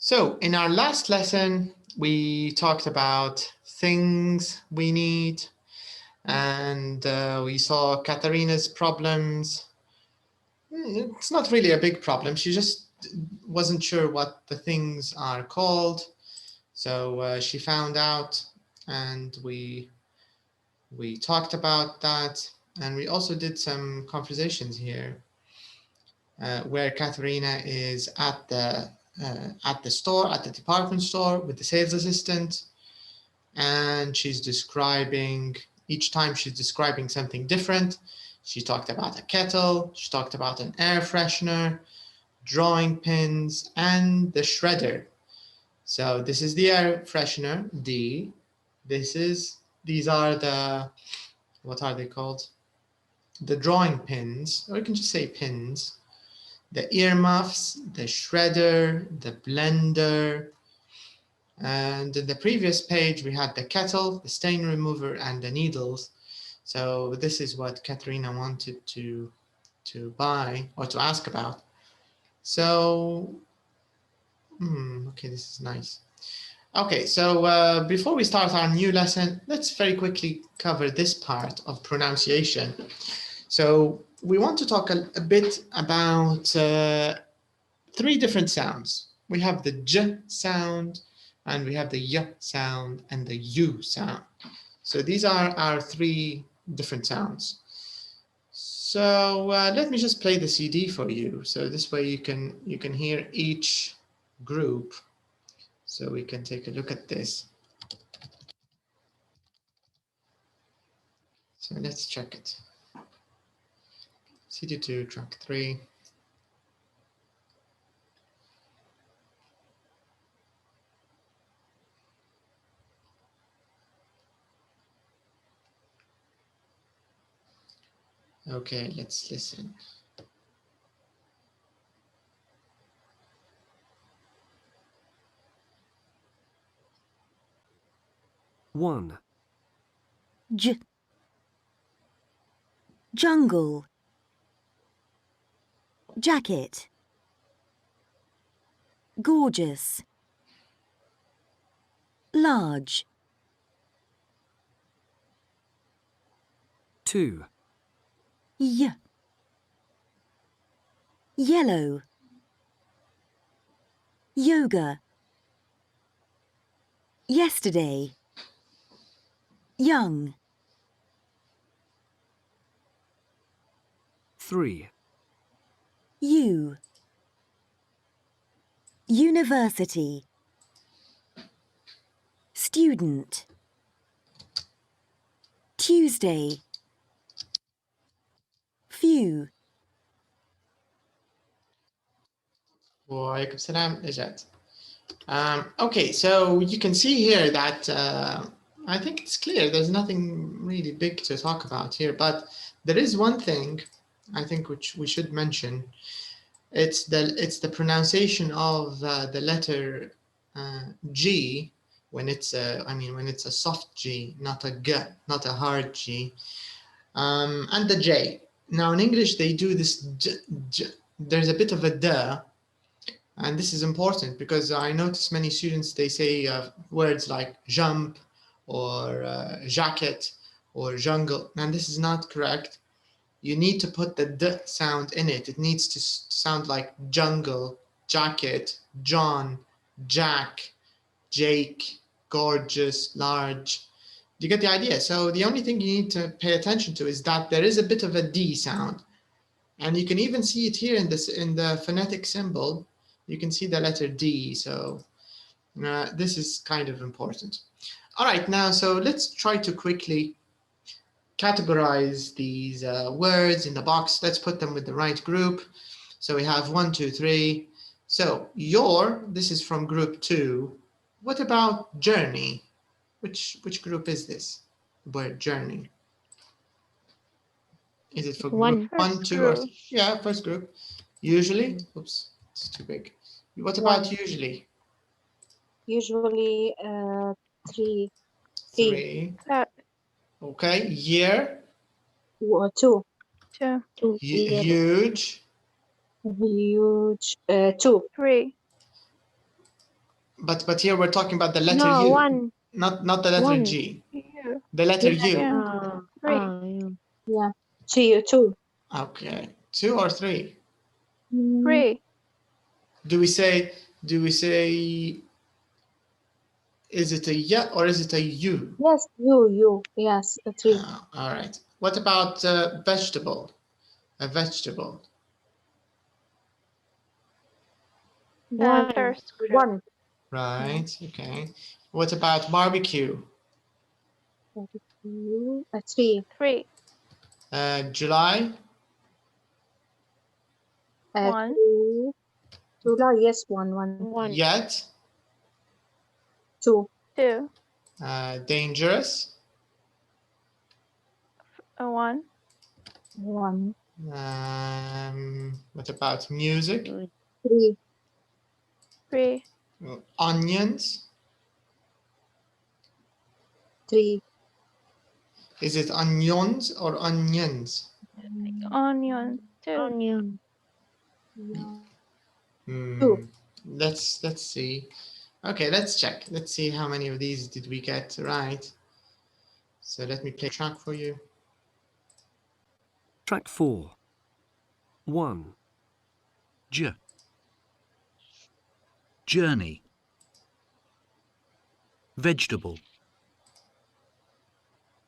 So in our last lesson, we talked about things we need, and we saw Katharina's problems. It's not really a big problem. She just wasn't sure what the things are called. So she found out, and we talked about that. And we also did some conversations here where Katharina is at the store, at the department store with the sales assistant, and she's describing, each time she's describing something different. She talked about a kettle, she talked about an air freshener, drawing pins, and the shredder. So this is the air freshener, D. These are the, what are they called? The drawing pins, or you can just say pins. The earmuffs, the shredder, the blender. And in the previous page, we had the kettle, the stain remover, and the needles. So this is what Katharina wanted to buy or to ask about. So, okay, this is nice. Okay, so before we start our new lesson, let's very quickly cover this part of pronunciation. So we want to talk a bit about 3 different sounds. We have the J sound, and we have the Y sound and the U sound. So these are our 3 different sounds. So let me just play the CD for you. So this way you can hear each group. So we can take a look at this. So let's check it. CD2, track 3. Okay, let's listen. One. J. Jungle. Jacket. Gorgeous. Large. 2. Y. Yellow. Yoga. Yesterday. Young. 3. U. University. Student. Tuesday. Few. Walaikum salam, Najat. Okay, so you can see here that I think it's clear. There's nothing really big to talk about here, but there is one thing I think which we should mention. It's the pronunciation of the letter G when it's when it's a soft G, not a G, not a hard G, and the J. Now in English they do this J, J. There's a bit of a D. And this is important because I notice many students, they say words like jump or jacket or jungle, and this is not correct. You need to put the D sound in it. It needs to sound like jungle, jacket, John, Jack, Jake, gorgeous, large. Do you get the idea? So the only thing you need to pay attention to is that there is a bit of a D sound. And you can even see it here in the phonetic symbol. You can see the letter D, so this is kind of important. All right, now, so let's try to quickly categorize these words in the box. Let's put them with the right group. So we have 1, 2, 3. So your, this is from group 2. What about journey? Which group is this? Word journey. Is it for group 1, 2, or 3? Yeah, first group. Usually, oops, it's too big. What about usually? Usually 3. 3. Okay, year. 2. Huge. Huge. 2. 3. But here we're talking about the letter No, U, one. not the letter One. G. You. The letter Yeah, U. Yeah. Three. Yeah. Two. Okay, 2 or 3. Three. Do we say? Is it a y or is it a U? Yes, you. Yes, three. All right. What about vegetable? A vegetable. First group. One. Right. Okay. What about barbecue? Two. Three. Three. July. One. Two. July, yes, one. Yet. Two. Two. Dangerous. One. One. What about music? Three. Three. Onions. Three. Is it onions or onions? Onion. Two. Onion. Two. Let's see. Okay, let's check. Let's see how many of these did we get right. So let me play track for you. Track 4. 1. Journey. Vegetable.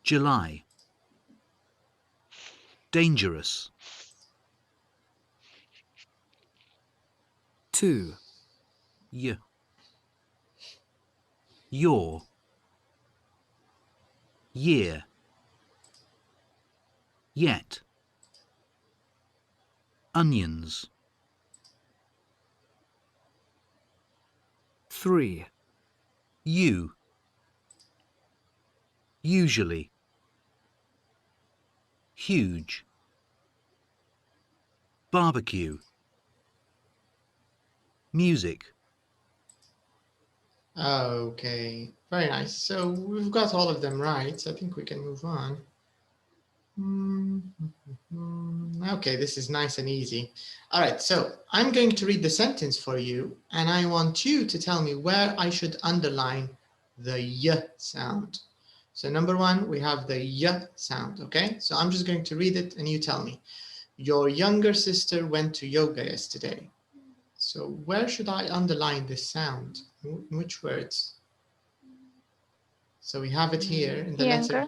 July. Dangerous. 2. Your. Year. Yet. Onions. 3. You. Usually. Huge. Barbecue. Music. Okay, very nice. So we've got all of them right. So I think we can move on. Okay, this is nice and easy. All right, so I'm going to read the sentence for you, and I want you to tell me where I should underline the y sound. So number 1, we have the y sound, okay? So I'm just going to read it and you tell me. Your younger sister went to yoga yesterday. So where should I underline this sound? In which words? So we have it here in the letter.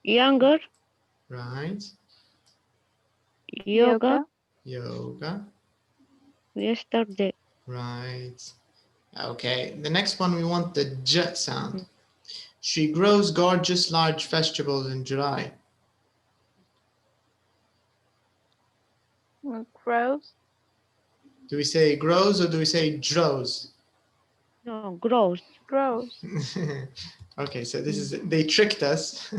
Younger. Right. Yoga. Yoga. Yesterday. Right. Okay. The next one, we want the j sound. She grows gorgeous large vegetables in July. Grows. Do we say grows or do we say drows? No, grows. Grows. Okay, so this is, they tricked us.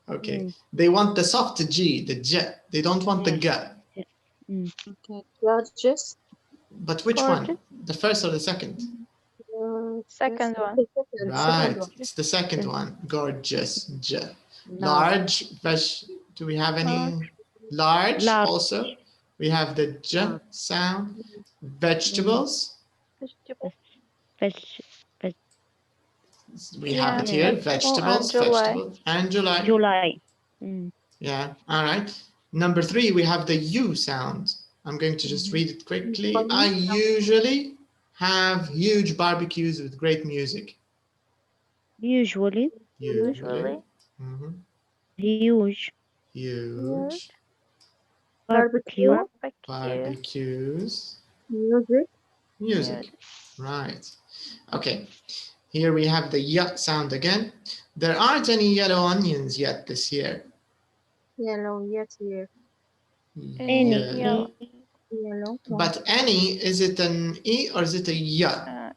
Okay, they want the soft G, the j. They don't want the g. Okay. Gorgeous. But which one? The first or the second? Second one. Right, it's the second one. Gorgeous, j. Large, do we have any? Large also. We have the j sound. Vegetables. We have it here. Vegetables, vegetables, and July. July. Yeah, all right. Number 3, we have the U sound. I'm going to just read it quickly. I usually have huge barbecues with great music. Usually. Mhm. Huge. Huge. Barbecue. Barbecues. Music. Right. Okay. Here we have the y sound again. There aren't any yellow onions yet this year. Yellow, yes, here. Any. Yellow. But any, is it an E or is it a Y?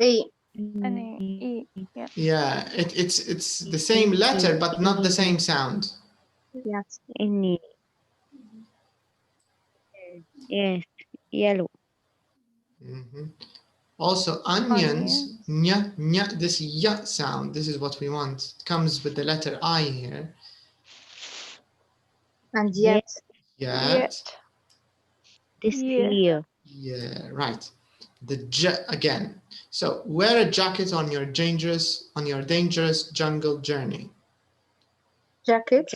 A. Any. Yeah. Yeah, it's the same letter, but not the same sound. Yes. Any. Yes. Yellow. Also, onions, nya, this y sound, this is what we want. It comes with the letter I here. And yet. Yet. This year. Yeah, right. The again. So wear a jacket on your dangerous jungle journey. Jacket.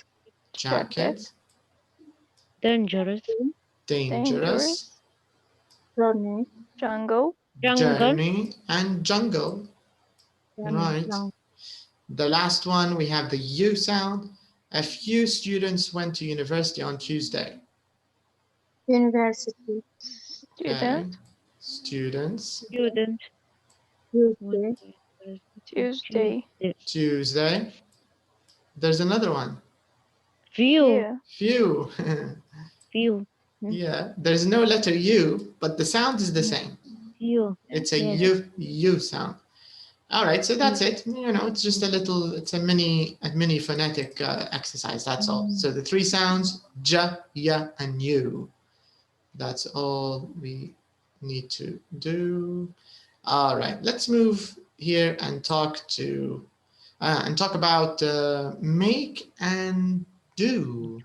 Jacket. dangerous, Dangerous. Journey. Jungle. Journey and jungle. Right. Jungle. The last one, we have the U sound. A few students went to university on Tuesday. University. Student. Students. student, Tuesday. Tuesday. Tuesday. There's another one. view, Few. view, Yeah, there's no letter U, but the sound is the same. view, It's a yes. U sound. All right, so that's it. You know, it's just it's a mini phonetic exercise. That's all. So the three sounds: J, Y, and U. That's all we need to do. All right, let's move here and talk about make and do.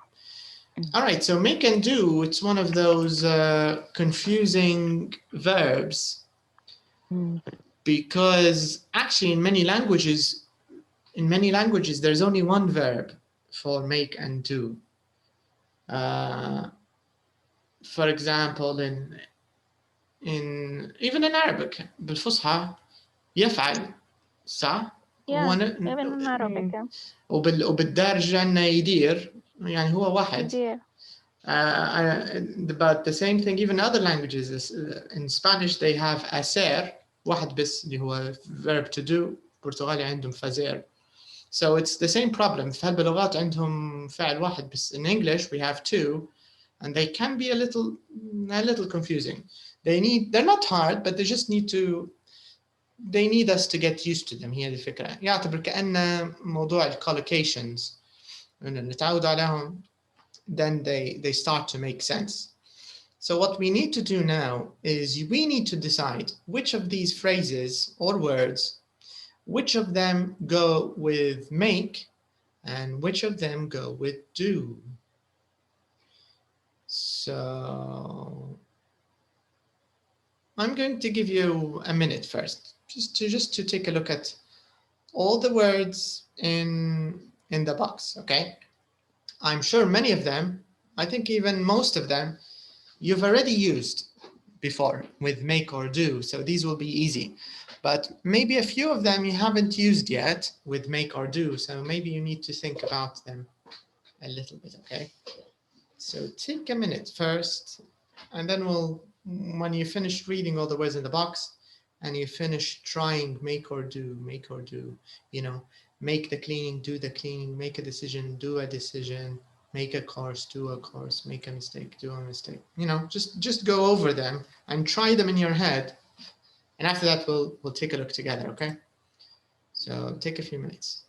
All right, so make and do, it's one of those confusing verbs because actually in many languages, there's only one verb for make and do. For example, even in Arabic, بالفصحى يفعل صح؟ Yeah, even in Arabic. وبالدارجة إنه يدير يعني هو واحد. Dear. But the same thing even other languages is, in Spanish they have hacer واحد بس اللي هو verb to do. برتغالي عندهم fazer. So it's the same problem. في هالبلغات عندهم فعل واحد بس. In English we have two and they can be a little confusing. They're not hard but they need us to get used to them. هي الفكرة. يعتبر كأن موضوع collocations إن نتعود عليهم, then they start to make sense. So what we need to do now is we need to decide which of these phrases or words, which of them go with make and which of them go with do. So I'm going to give you a minute first, just to take a look at all the words in the box, okay? I'm sure many of them, I think even most of them, you've already used before with make or do, so these will be easy. But maybe a few of them you haven't used yet with make or do, so maybe you need to think about them a little bit, okay? So take a minute first, and then when you finish reading all the words in the box, and you finish trying make or do, you know, make the cleaning, do the cleaning, make a decision, do a decision, make a course, do a course, make a mistake, do a mistake. You know, just go over them and try them in your head. And after that, we'll take a look together, okay? So take a few minutes.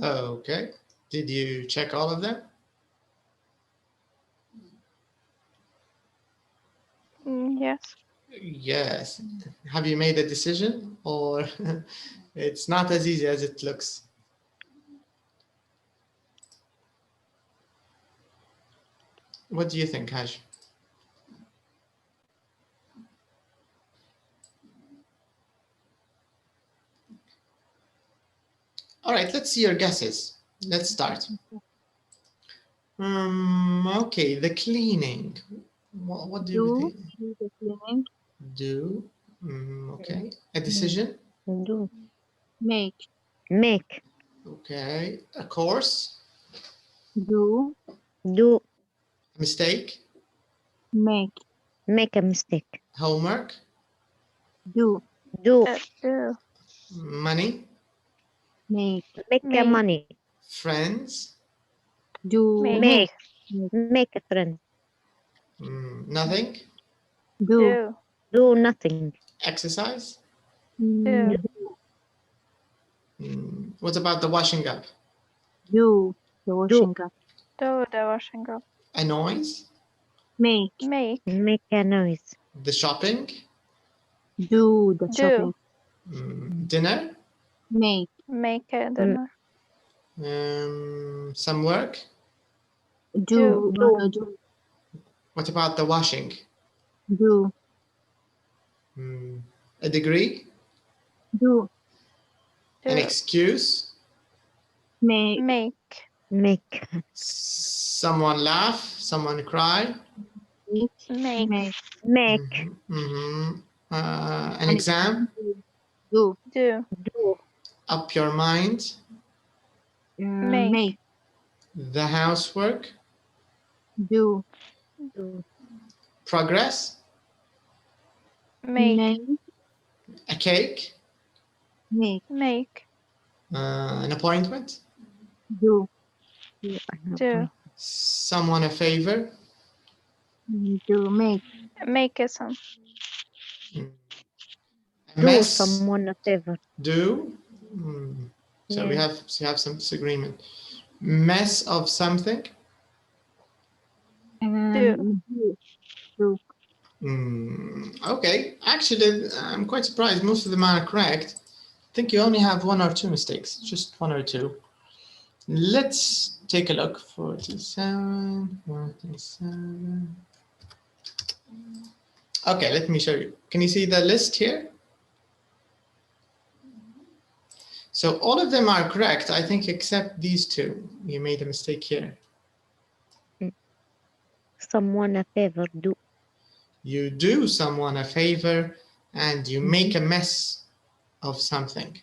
Okay. Did you check all of them? Yes. Yes. Have you made a decision, or it's not as easy as it looks? What do you think, Haj? All right, let's see your guesses. Let's start. Okay, the cleaning. What do you think? Do the cleaning. Do. Okay. A decision. Do. Make. Make. Okay. A course. Do. Do. Mistake. Make. Make a mistake. Homework. Do. Do. Do. Money. Make. Make a Make. money. Friends. Do. Make. Make a friend. Nothing. Do. Do. Do nothing. Exercise. Do. What about the washing up? Do. The washing up. Do the washing up. A noise. Make. Make. Make a noise. The shopping. Do the Do. shopping. Dinner. Make. Make a dinner. Some work. Do. Do. Do. What about the washing? Do. A degree. Do. An Do. excuse. Make. Make. Make. Someone laugh. Someone cry. Make. Make. Make. An exam. Do. Do. Do. Up your mind. Make. Make. The housework. Do. Do. Progress. Make. A cake. Make. Make. An appointment. Do. Do. Someone a favor. Do. Make. Make a some. A Do mess. someone a favor. Do. So we have some disagreement. Mess of something. Do. Do. Okay, actually, I'm quite surprised. Most of them are correct. I think you only have one or two mistakes, just one or two. Let's take a look. 47, 47. Okay, let me show you. Can you see the list here? So all of them are correct, I think, except these two. You made a mistake here. Someone a favor. Do. You do someone a favor and you make a mess of something.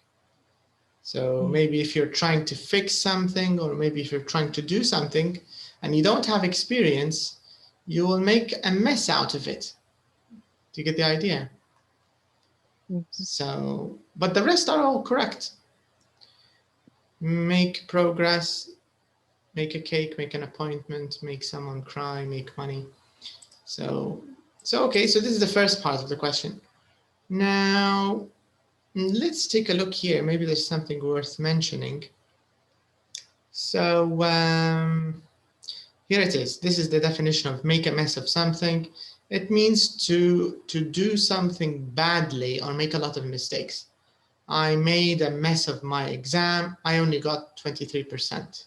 So maybe if you're trying to fix something, or maybe if you're trying to do something and you don't have experience, you will make a mess out of it. Do you get the idea? So, but the rest are all correct. Make progress, make a cake, make an appointment, make someone cry, make money. So okay, so this is the first part of the question. Now, let's take a look here. Maybe there's something worth mentioning. So here it is. This is the definition of make a mess of something. It means to do something badly or make a lot of mistakes. I made a mess of my exam. I only got 23%.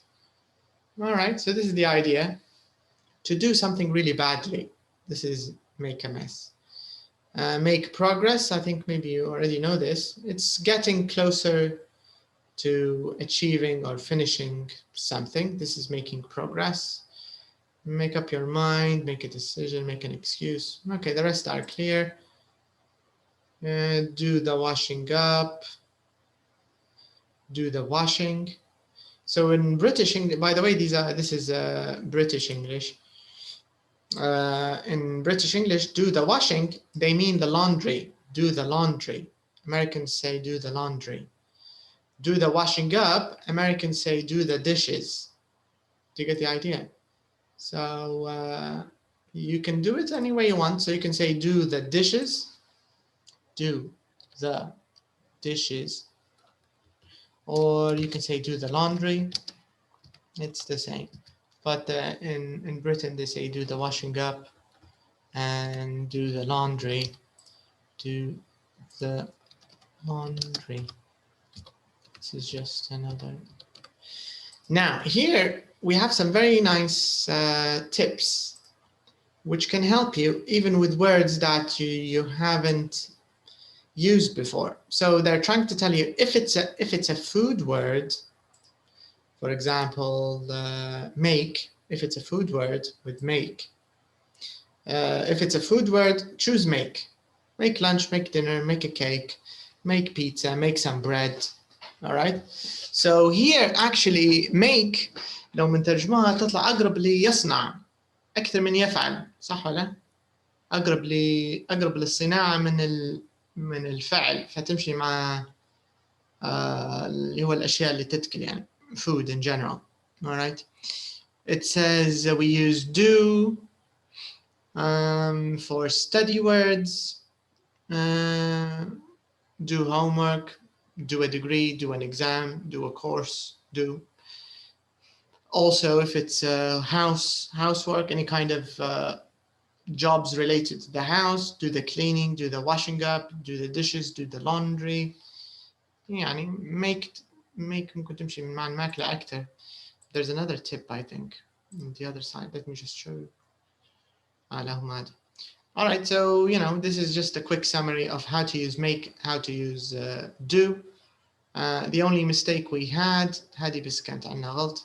All right, so this is the idea. To do something really badly. This is make a mess. Make progress. I think maybe you already know this. It's getting closer to achieving or finishing something. This is making progress. Make up your mind, make a decision, make an excuse. Okay, the rest are clear. Do the washing up. Do the washing. So in British English, by the way, this is British English. In British English, do the washing, they mean the laundry. Do the laundry. Americans say do the laundry. Do the washing up, Americans say do the dishes. Do you get the idea? So you can do it any way you want. So you can say do the dishes. Do the dishes. or you can say do the laundry. It's the same, but in Britain they say do the washing up and do the laundry. Do the laundry. This is just another. Now here we have some very nice tips which can help you even with words that you haven't used before. So they're trying to tell you if it's a food word, for example, make, if it's a food word with make. If it's a food word, choose make. Make lunch, make dinner, make a cake, make pizza, make some bread. All right. So here actually make لو منترجمها تطلع أقرب ليصنع أكثر من يفعل، صح ولا؟ أقرب للصناعة من الفعل، فتمشي مع اللي هو الأشياء اللي تتكل يعني food in general. All right. It says we use do for study words, do homework, do a degree, do an exam, do a course, do. Also, if it's housework, any kind of jobs related to the house, do the cleaning, do the washing up, do the dishes, do the laundry. يعني make ممكن تمشي مع الماكلة أكتر. There's another tip I think on the other side. Let me just show you. All right, so this is just a quick summary of how to use make, how to use do. The only mistake we had هذه بس كانت عندنا غلط.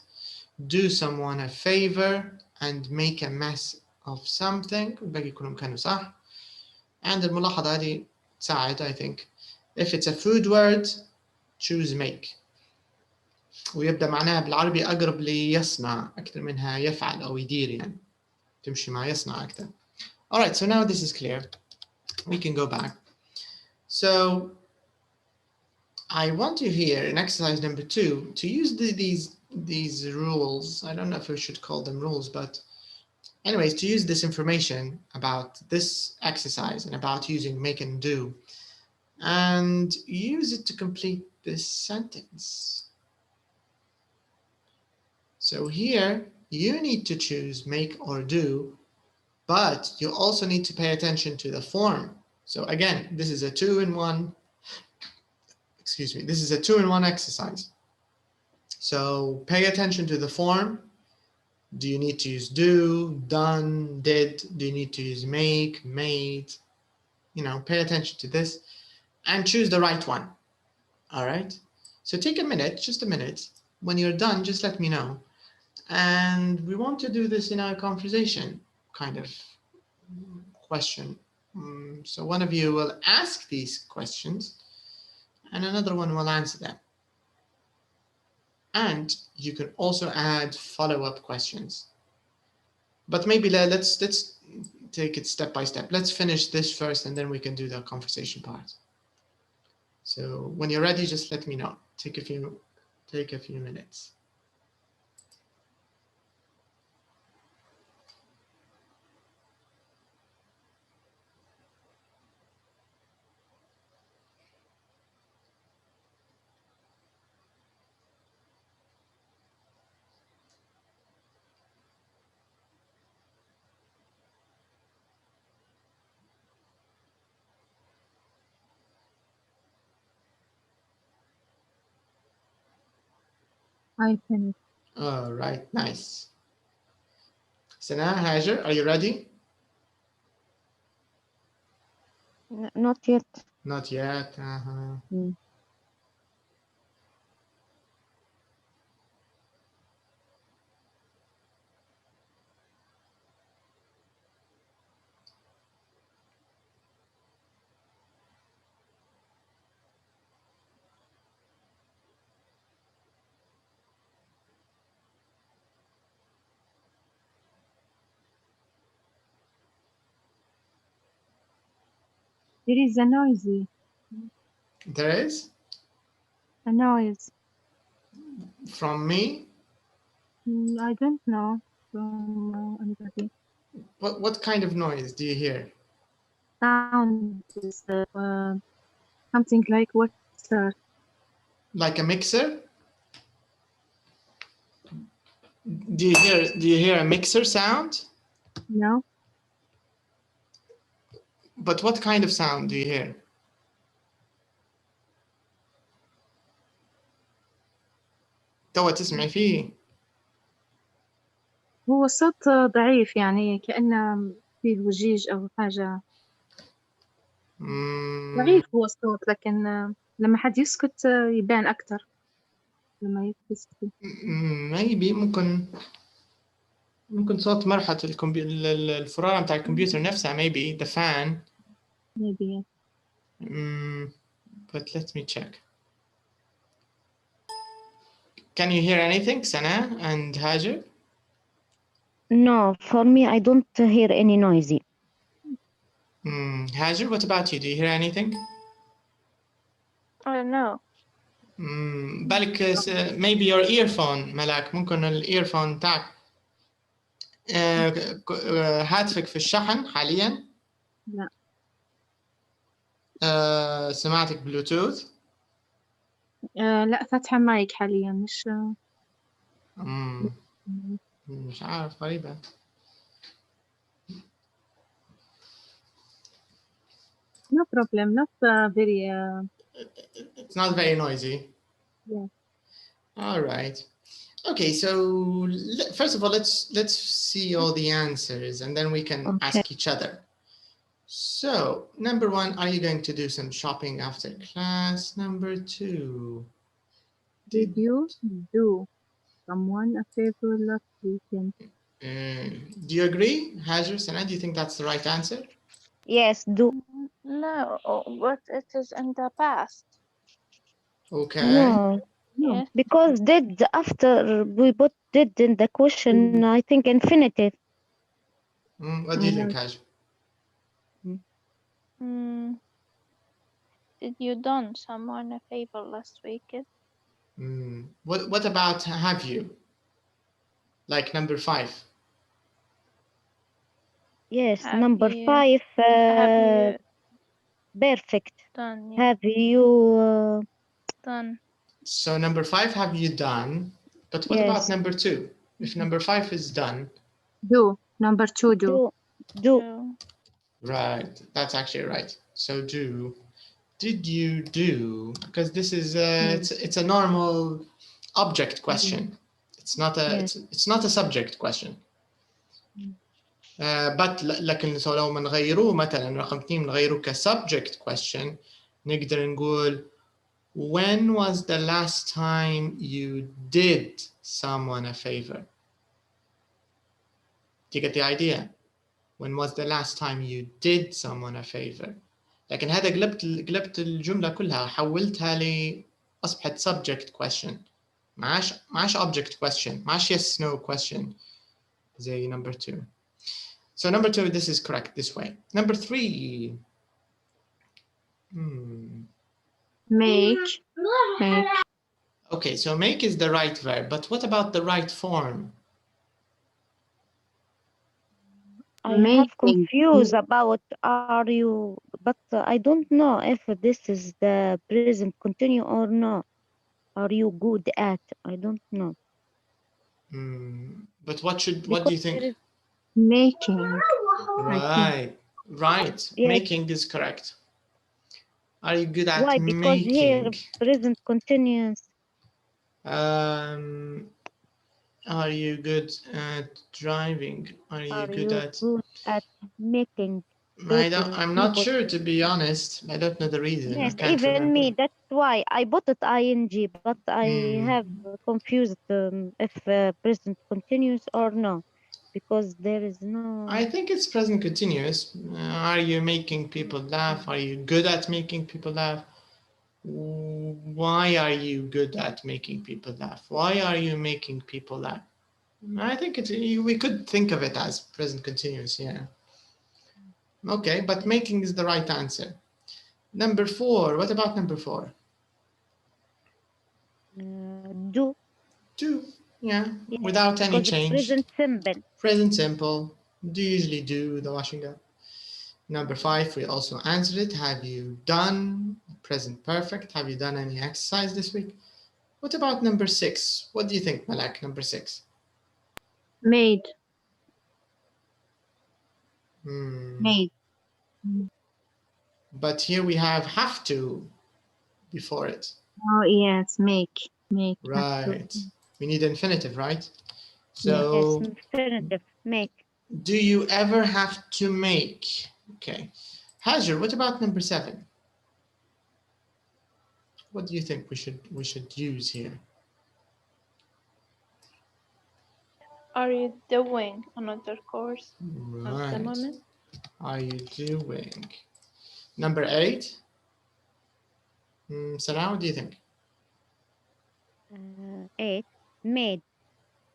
Do someone a favor and make a mess of something. الباقي كلهم كانوا صح. And الملاحظة هذه تساعد I think. If it's a food word, choose make. ويبدأ معناها بالعربي أقرب ليصنع أكثر منها يفعل أو يدير يعني. تمشي مع يصنع أكثر. All right, so now this is clear. We can go back. So I want you here in exercise number 2 to use these rules. I don't know if we should call them rules, but anyways, to use this information about this exercise and about using make and do, and use it to complete this sentence. So here you need to choose make or do, but you also need to pay attention to the form. So again, this is a 2-in-1. Excuse me, this is a 2-in-1 exercise. So pay attention to the form. Do you need to use do, done, did? Do you need to use make, made? Pay attention to this and choose the right one. All right. So take a minute, just a minute. When you're done, just let me know. And we want to do this in our conversation kind of question. So one of you will ask these questions and another one will answer them. And you can also add follow-up questions. But maybe let's take it step by step. Let's finish this first and then we can do the conversation part. So when you're ready, just let me know. Take a few minutes. I finished. All right, nice. Sana, Hajar, are you ready? Not yet. Not yet. There is a noisy. There is? A noise. From me? I don't know from anybody. What kind of noise do you hear? Sound is something like water. Like a mixer? Do you hear a mixer sound? No. But what kind of sound do you hear? تو تسمعي فيه. هو صوت ضعيف يعني كأنه في ضجيج أو حاجة. ضعيف هو الصوت، لكن لما حد يسكت يبان أكتر لما يسكت. maybe ممكن صوت مرحلة الفرارة بتاع الكمبيوتر نفسها, maybe the fan. Maybe. But let me check. Can you hear anything, Sana and Hajar? No, for me, I don't hear any noisy. Hajar, what about you? Do you hear anything? No. بالك maybe your earphone ملاك, ممكن الايرفون تاعك هاتفك في الشحن حاليا؟ لا. سماعتك بلوتوث؟ لا، فاتحة مايك حاليا مش عارف, غريبة. No problem, not very. It's not very noisy. Yeah. All right. Okay, so first of all, let's see all the answers, and then we can ask each other. So, number one, are you going to do some shopping after class? Number two, Did you do someone a favor last weekend? Do you agree, Hajar, Sana? Do you think that's the right answer? Yes, do. No, but it is in the past. Okay. No, Yes. because did after we put did in the question, I think infinitive. What do you think, Hajar? Did you done someone a favor last weekend? What about have you? Like number 5. Yes, Have number you- 5. Have you Perfect. done? Yeah, Have you done. So number 5, have you done? But what Yes. about number 2? If number 5 is done. Do. Number 2, do. do. Right, that's actually right. So do. Did you do? Because this is it's a normal object question. It's not a it's not a subject question. But لكن لو بنغيروه مثلا رقم 2 بنغيروه ك subject question, نقدر نقول when was the last time you did someone a favor? Do you get the idea? When was the last time you did someone a favor? لكن هذا قلبت الجملة كلها, حولتها لأصبحت subject question. معاش object question, معاش yes no question زي number 2. So number 2, this is correct this way. Number 3. Make. Okay, so make is the right verb, but what about the right form? I have confused about are you, but I don't know if this is the present continue or not. Are you good at? I don't know. But what do you think? Making. Right. Yes. Making is correct. Are you good at Why? Because making? here present continuous. Are you good at driving? Are you good at making? I'm not sure, to be honest. I don't know the reason. Yes, I can't even remember. me. That's why I put it ing, but I have confused if present continuous or no, because there is no. I think it's present continuous. Are you making people laugh? Are you good at making people laugh? Why are you good at making people laugh? Why are you making people laugh? I think we could think of it as present continuous, yeah. Okay, but making is the right answer. Number 4, what about number 4? Do. Do, yeah, without any change. Present simple. Present simple. Do usually do the washing up. Number 5, we also answered it. Have you done present perfect? Have you done any exercise this week? What about number 6? What do you think, Malak, number 6? Made. Made. But here we have to before it. Oh, yes, make. Right. We need infinitive, right? Yes, So infinitive. Make. do you ever have to make? Okay. Hajar, what about number 7? What do you think we should use here? Are you doing another course at the Right. moment? Are you doing? Number 8. Sana, what do you think? 8. Made.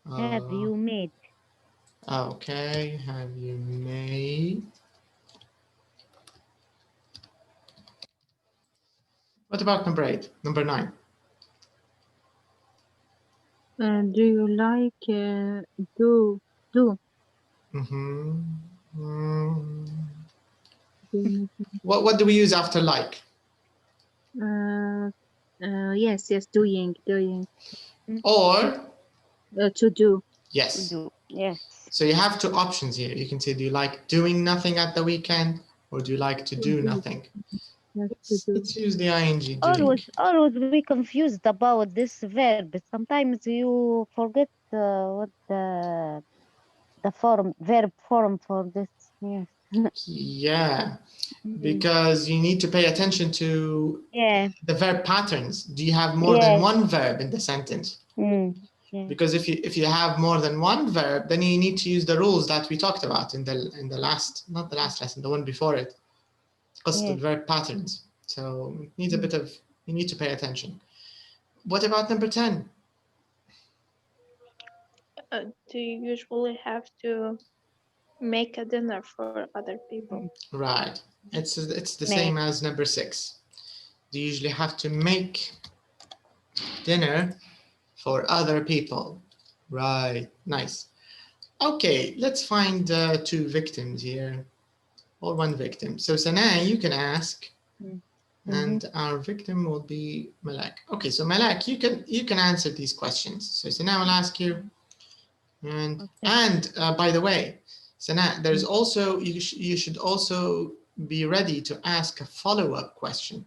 Have you made? Okay. Have you made? What about number 8? Number 9? Do you like do? What do we use after like? Yes, doing. Or To do. yes. Do. Yes. So you have 2 options here. You can say, do you like doing nothing at the weekend, or do you like to do nothing? It's usually ing. Doing. Always we confused about this verb. Sometimes you forget what the verb form for this. Yes. Yeah, because you need to pay attention to Yeah. the verb patterns. Do you have more than one verb in the sentence? Yeah. Because if you have more than one verb, then you need to use the rules that we talked about in the last, not the last lesson, the one before it. Because the verb patterns. So it needs a bit of, you need to pay attention. What about number 10? Do you usually have to make a dinner for other people? Right. It's the same as number 6. You usually have to make dinner for other people. Right. Nice. Okay, let's find 2 victims here, or 1 victim. So Sana, you can ask, and our victim will be Malak. Okay, so Malak, you can answer these questions. So Sana will ask you, and by the way, Sana, there's also you should also be ready to ask a follow-up question.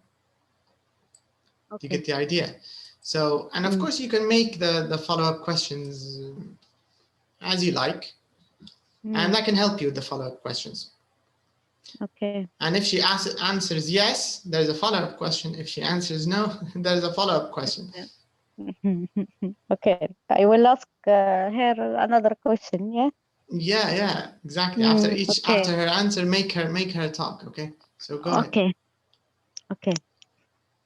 You get the idea. So, and of course you can make the follow-up questions as you like, and I can help you with the follow-up questions. Okay. And if she answers yes, there's a follow-up question. If she answers no, there's a follow-up question. Okay, I will ask her another question. Yeah. Yeah, exactly. After her answer, make her talk. Okay. So go ahead. Okay.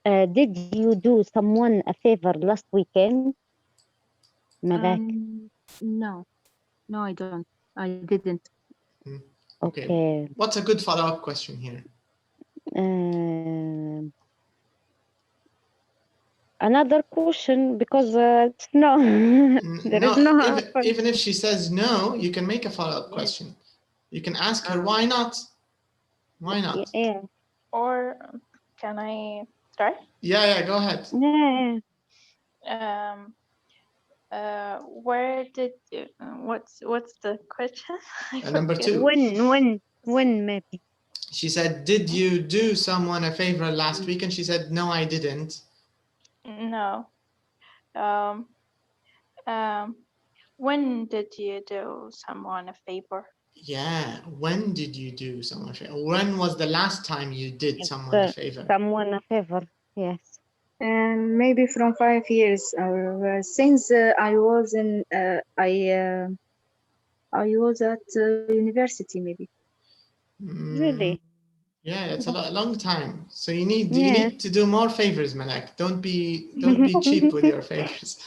Did you do someone a favor last weekend? Malak? No, I don't. I didn't. Okay. What's a good follow-up question here? Another question, because it's no. There is no even if she says no, you can make a follow-up question. You can ask her why not. Why not? Yeah. Or can I try? Yeah, go ahead. Yeah. Where did you, what's the question? Number 2. When maybe. She said, did you do someone a favor last week? And she said, no, I didn't. No. When did you do someone a favor? Yeah, when did you do someone a favor? When was the last time you did someone a favor? Someone a favor, yes. And maybe from 5 years, or since I was in, I was at university, maybe. Really? Yeah, it's a long time. So you need to do more favors, Malak. Don't be cheap with your favors.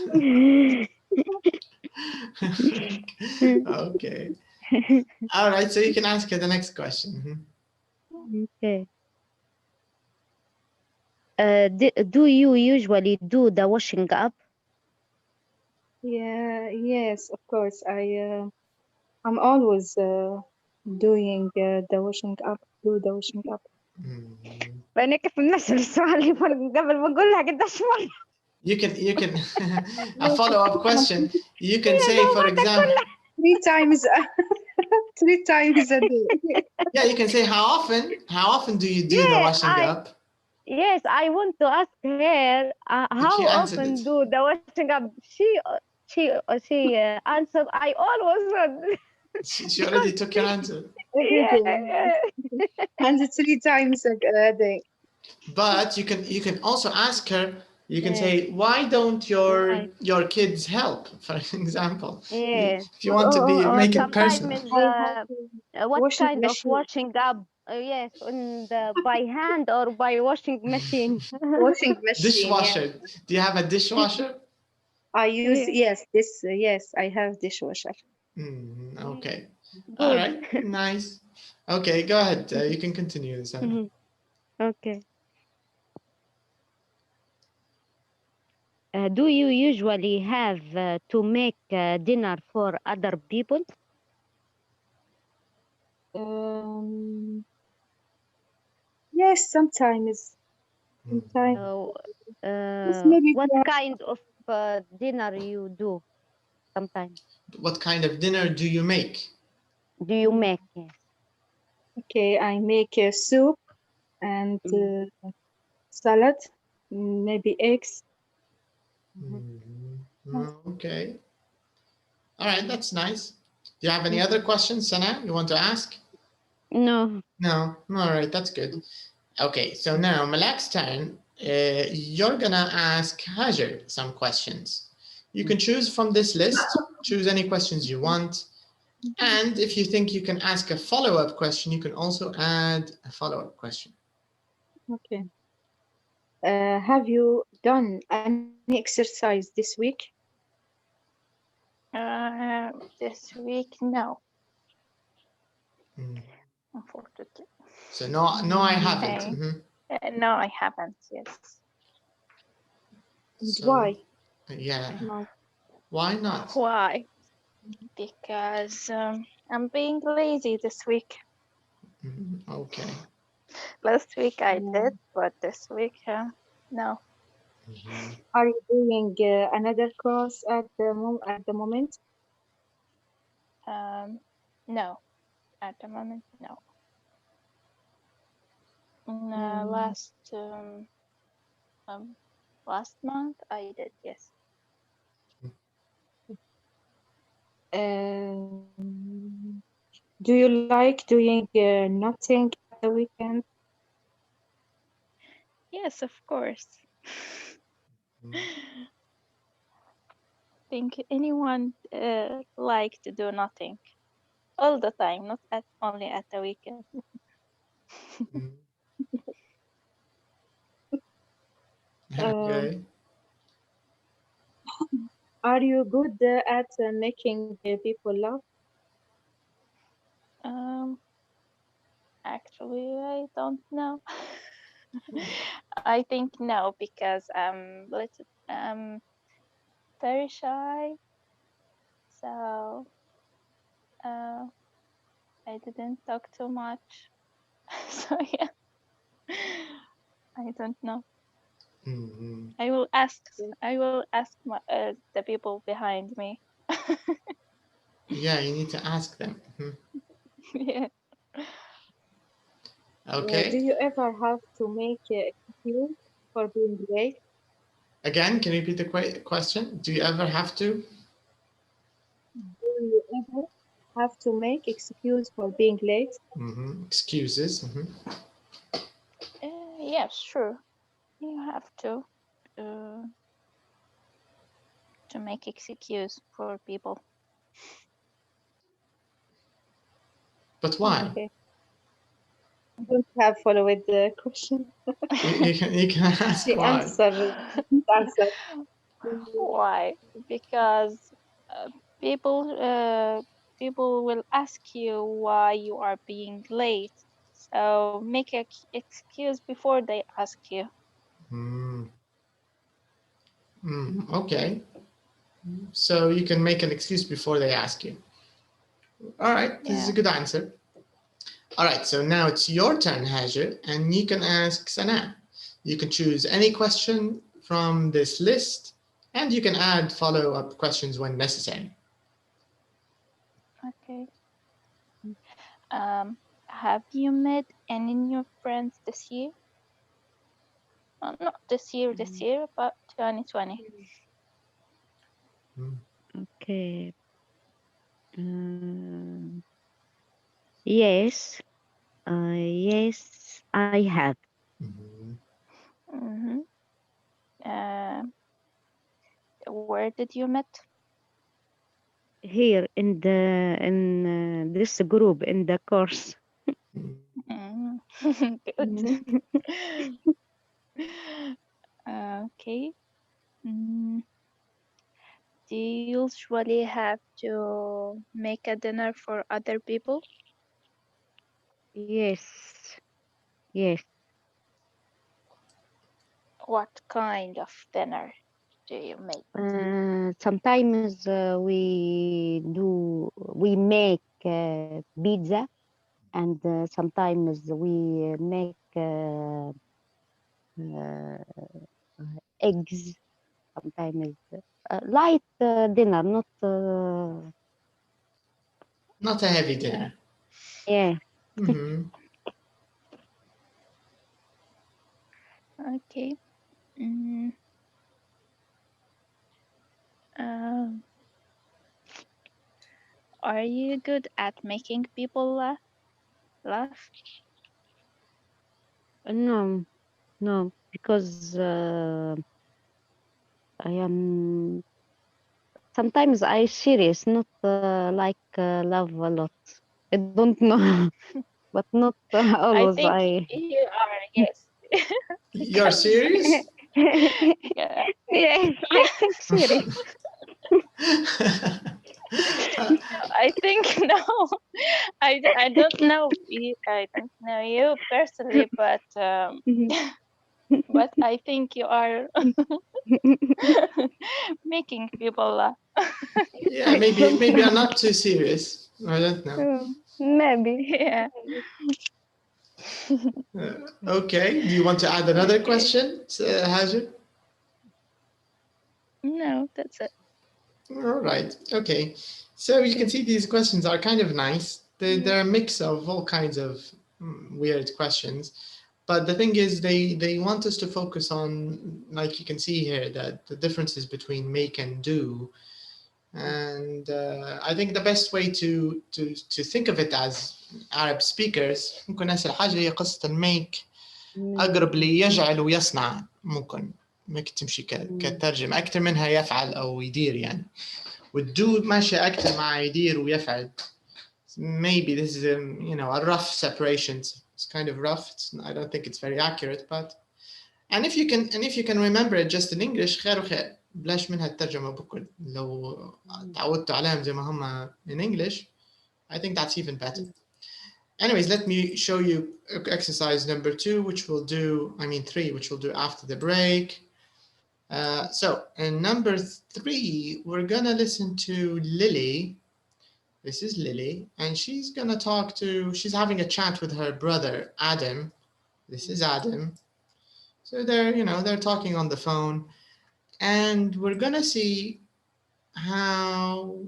Okay. All right, so you can ask her the next question. Okay. Do you usually do the washing up? Yeah, yes, of course. I'm always doing the washing up. do the washing up. فأنا كيف نسأل السؤال اللي قبل ما أقولها قديش مرة. You can a follow-up question. You can say, for example, 3 times 3 times a day. yeah, you can say how often do you do the washing up? Yes, I want to ask her how she answered often it. do the washing up. She answered, I always would. She already took your answer. Every day. And 3 times a day. But you can also ask her. You can say, why don't your kids help, for example? Yes. If you want to make it personal. What Washing kind of machine. washing up? Yes, by hand or by washing machine? Washing machine. Dishwasher. Yeah. Do you have a dishwasher? I use yes, I have dishwasher. Okay. Good. All right. Nice. Okay, go ahead. You can continue, Sana. Okay. Do you usually have to make dinner for other people? Yes, sometimes. What kind of dinner you do sometimes? What kind of dinner do you make? Do you make? Yes. Okay, I make a soup and salad, maybe eggs. Okay. All right, that's nice. Do you have any other questions, Sana, you want to ask? No. No. All right, that's good. Okay, so now Malak's turn. You're gonna ask Hajar some questions. You can choose from this list, choose any questions you want. And if you think you can ask a follow-up question, you can also add a follow-up question. Okay. Have you done any exercise this week? This week, no. Unfortunately. So no, I haven't. No, I haven't. Yes. So, why? Yeah. No. Why not? Why? Because I'm being lazy this week. Okay. Last week I did, but this week, no. Are you doing another course at the moment? No. At the moment, no. Last month I did, yes. Do you like doing nothing at the weekend? Yes, of course. Think anyone like to do nothing all the time, not only at the weekend. Okay. Are you good at making people laugh? Actually, I don't know. I think no, because I'm very shy, so I didn't talk too much. So yeah, I don't know. I will ask the people behind me. Yeah, you need to ask them. Yeah. Okay. Do you ever have to make an excuse for being late? Again, can you repeat the question? Do you ever have to? Do you ever have to make excuse for being late? Excuses. Yes, sure. You have to make excuse for people. But why? Okay. I don't have followed the question. you can ask The why. answer. Why? Because people will ask you why you are being late. So make an excuse before they ask you. Okay. So you can make an excuse before they ask you. All right, this is a good answer. All right, so now it's your turn, Hajar, and you can ask Sana. You can choose any question from this list, and you can add follow-up questions when necessary. Okay. Have you met any new friends this year? Not this year, but 2020. Okay. Yes. Yes, I have. Mm-hmm. Where did you meet? Here in this group in the course. Good. Okay. Do you usually have to make a dinner for other people? Yes. Yes. What kind of dinner do you make? Sometimes we make pizza, and sometimes we make eggs. Sometimes light dinner, not Not a heavy dinner. yeah. Okay. Mm, um, are you good at making people laugh? No, no, because I am sometimes I serious, not like love a lot. I don't know, but not I always. think I you are, yes. You're Because, serious? yeah. yes, I think serious. I think no. I don't know you. I don't know you personally, but but I think you are making people laugh. Yeah, I don't maybe I'm know. not too serious. I don't know. Maybe. Yeah. Okay, do you want to add another Okay. question, Hajar? No, that's it. All right, okay. So you can Okay. see these questions are kind of nice. They're a mix of all kinds of weird questions. But the thing is, they want us to focus on, like you can see here, that the differences between make and do. And I think the best way to think of it as Arab speakers ممكن أسأل حاجة هي قصة الميك أقرب لي يجعل ويصنع ممكن تمشي كترجمة أكثر منها يفعل أو يدير يعني والدو ماشية أكثر مع يدير ويفعل. Maybe this is a rough separation. It's kind of rough. I don't think it's very accurate, but and if you can remember it just in English خير وخير. بلاش منها الترجمة بكل لو تعودتوا عليهم زي ما هم in English. I think that's even better. Anyways, let me show you exercise number 2, which we'll do, 3, which we'll do after the break. So in number 3, we're gonna listen to Lily. This is Lily, and she's having a chat with her brother, Adam. This is Adam. So they're talking on the phone, and we're gonna see how,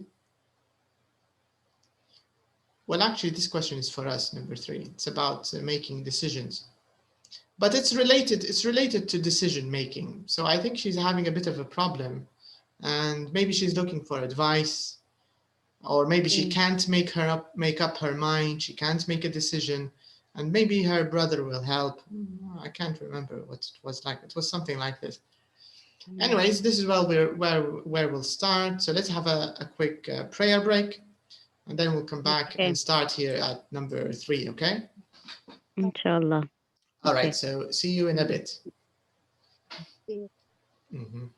well, actually, this question is for us, number 3. It's about making decisions. But it's related to decision making. So I think she's having a bit of a problem, and maybe she's looking for advice, or maybe she can't make up her mind. She can't make a decision, and maybe her brother will help. I can't remember what it was like. It was something like this. Anyways, this is where we'll start. So let's have a quick prayer break, and then we'll come back and start here at number 3. Okay. Inshallah. All right. So see you in a bit. Okay. Mhm.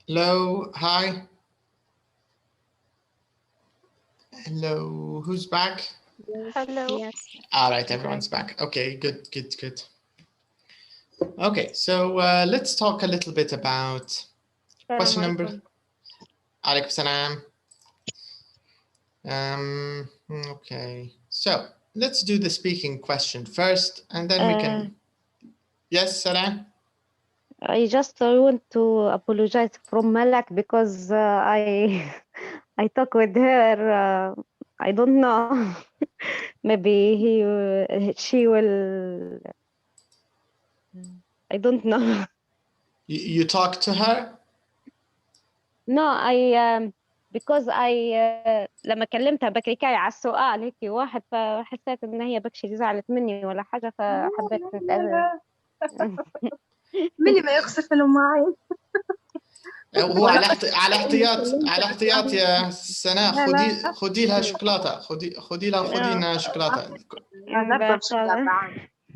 Hello, hi. Hello, who's back? Hello. Yes. All right, everyone's back. Okay, good. Okay, so let's talk a little bit about question number. Alaikum salam. Okay, so let's do the speaking question first, and then we can. Yes, Salam. I just want to apologize from Malak because I I talk with her. I don't know. Maybe she will. I don't know. You talk to her? No, because لما كلمتها بكريكاي على السؤال هيك واحد فحسيت ان هي بكشي زعلت مني ولا حاجة فحبيت نتقابل. من اللي ما يقصف له معي؟ هو على احتياط يا سناء، خدي لها شوكولاتة، خدي لنا شوكولاتة.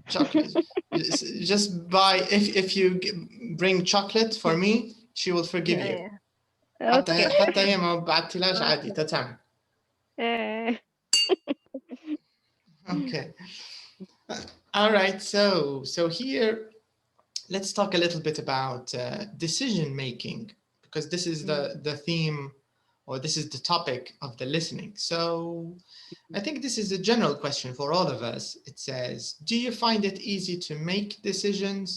Chocolate. Just buy, if you bring chocolate for me, she will forgive you. حتى هي ما بعتلهاش عادي تتعب. Okay. All right. So here, let's talk a little bit about decision making, because this is the theme, or this is the topic of the listening. So I think this is a general question for all of us. It says, do you find it easy to make decisions?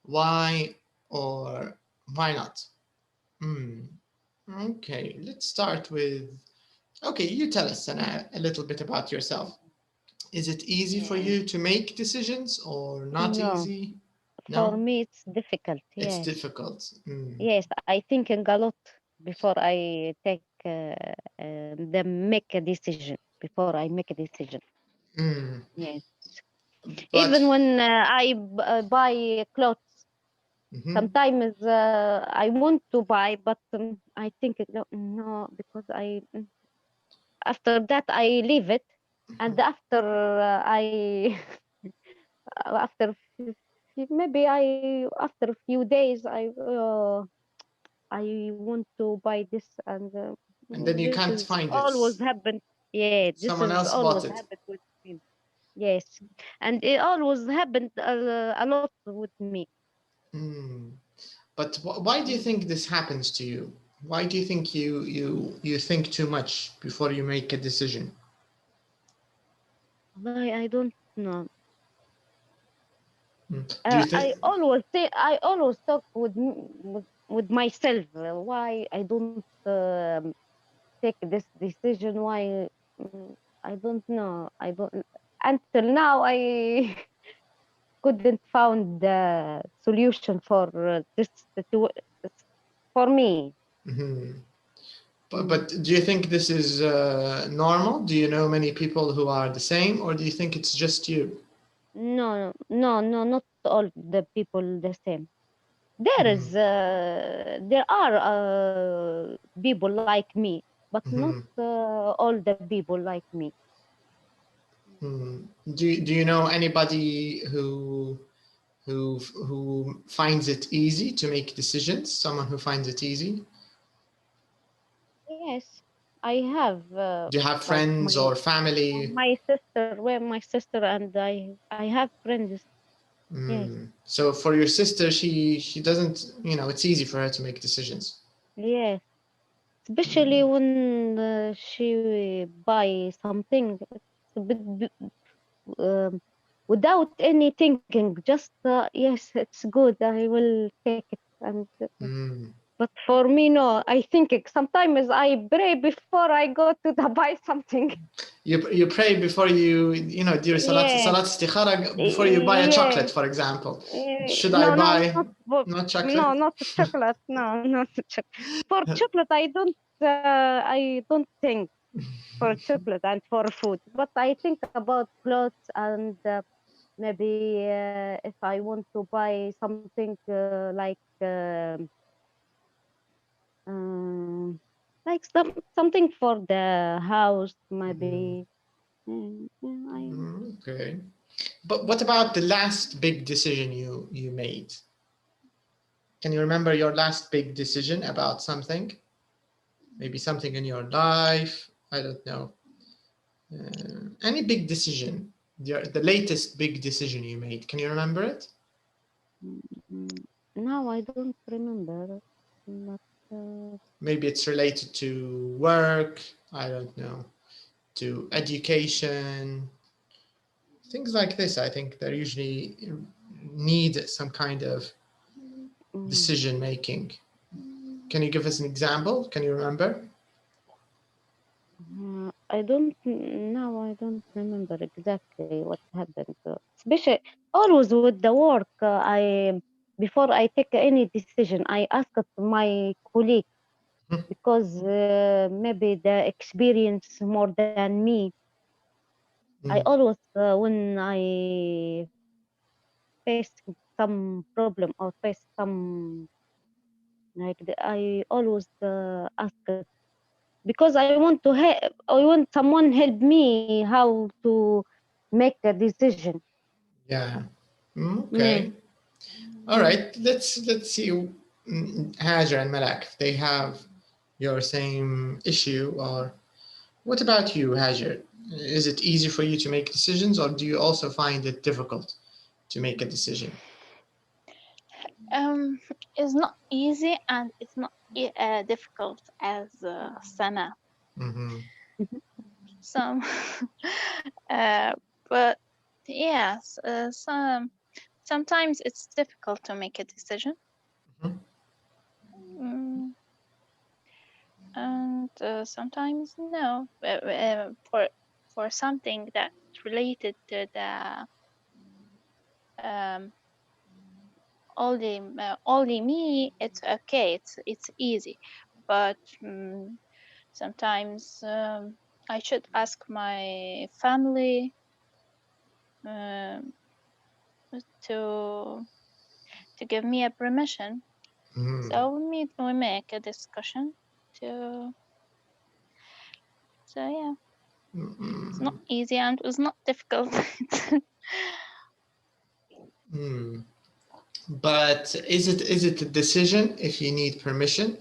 Why or why not? Okay, let's start with, okay, you tell us, Sana, a little bit about yourself. Is it easy for you to make decisions or not easy? No? For me, it's difficult. It's Yes. difficult. Yes, I think a lot before I take make a decision. Before I make a decision. Yes. But, even when I buy clothes, sometimes I want to buy, but I think no, because after that I leave it, and after after maybe after a few days I want to buy this, and then you can't find it. Always happened. Yeah, this Someone is else always bought it. happened with me. Yes, and it always happened a lot with me. But why do you think this happens to you? Why do you think you think too much before you make a decision? I don't know. Do you think? I always talk with myself. Why I don't take this decision? Why I don't know. I don't until now. I couldn't found the solution for this for me. But do you think this is normal? Do you know many people who are the same, or do you think it's just you? No, not all the people the same. There are people like me, but not all the people like me. Do you know anybody who finds it easy to make decisions? Someone who finds it easy? Yes, I have. Do you have friends or family? My sister and I have friends. Yes. So for your sister, she doesn't, it's easy for her to make decisions. Yes, especially when she buy something without any thinking. Just yes, it's good. I will take it. And but for me, no. I think sometimes I pray before I go to buy something. You pray before you do salat istikhara before you buy a chocolate, for example. Should I buy not chocolate? No, not chocolate. No, not chocolate. For chocolate, I don't think for chocolate and for food. But I think about clothes and maybe if I want to buy something like something for the house, maybe. Okay, but what about the last big decision you made? Can you remember your last big decision about something? Maybe something in your life, I don't know. Any big decision, the latest big decision you made, can you remember it? No, I don't remember. But, maybe it's related to work, I don't know, to education, things like this. I think they usually need some kind of decision making. Can you give us an example? Can you remember? I don't remember exactly what happened. Especially always with the work, before I take any decision, I ask my colleague because maybe the experience more than me. I always, when I face some problem or face some like I always ask it because I want to help. I want someone help me how to make a decision. Yeah. Okay. All right. Let's see. Hajar and Malak, if they have your same issue, or what about you, Hajar? Is it easy for you to make decisions, or do you also find it difficult to make a decision? It's not easy and it's not difficult as Sana. Some, but yes, sometimes it's difficult to make a decision. And sometimes no. For something that's related to the only me, it's okay. It's easy, but sometimes I should ask my family to give me a permission. So we make a discussion to. So yeah, it's not easy and it's not difficult. But is it a decision if you need permission?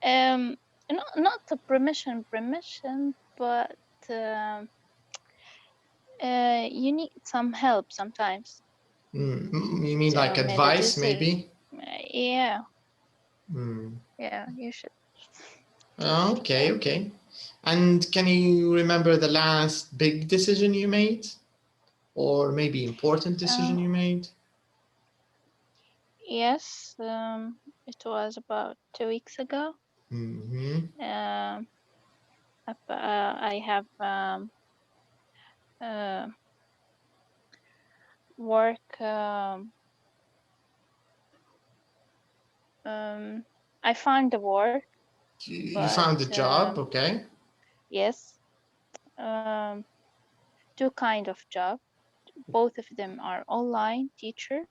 Not the permission, but you need some help sometimes. You mean like advice, maybe? Yeah. Yeah, you should. Okay. And can you remember the last big decision you made? Or maybe important decision you made? Yes, it was about 2 weeks ago. I have work. I found the work. You found a job, okay? Yes. Two kind of job. Both of them are online teacher.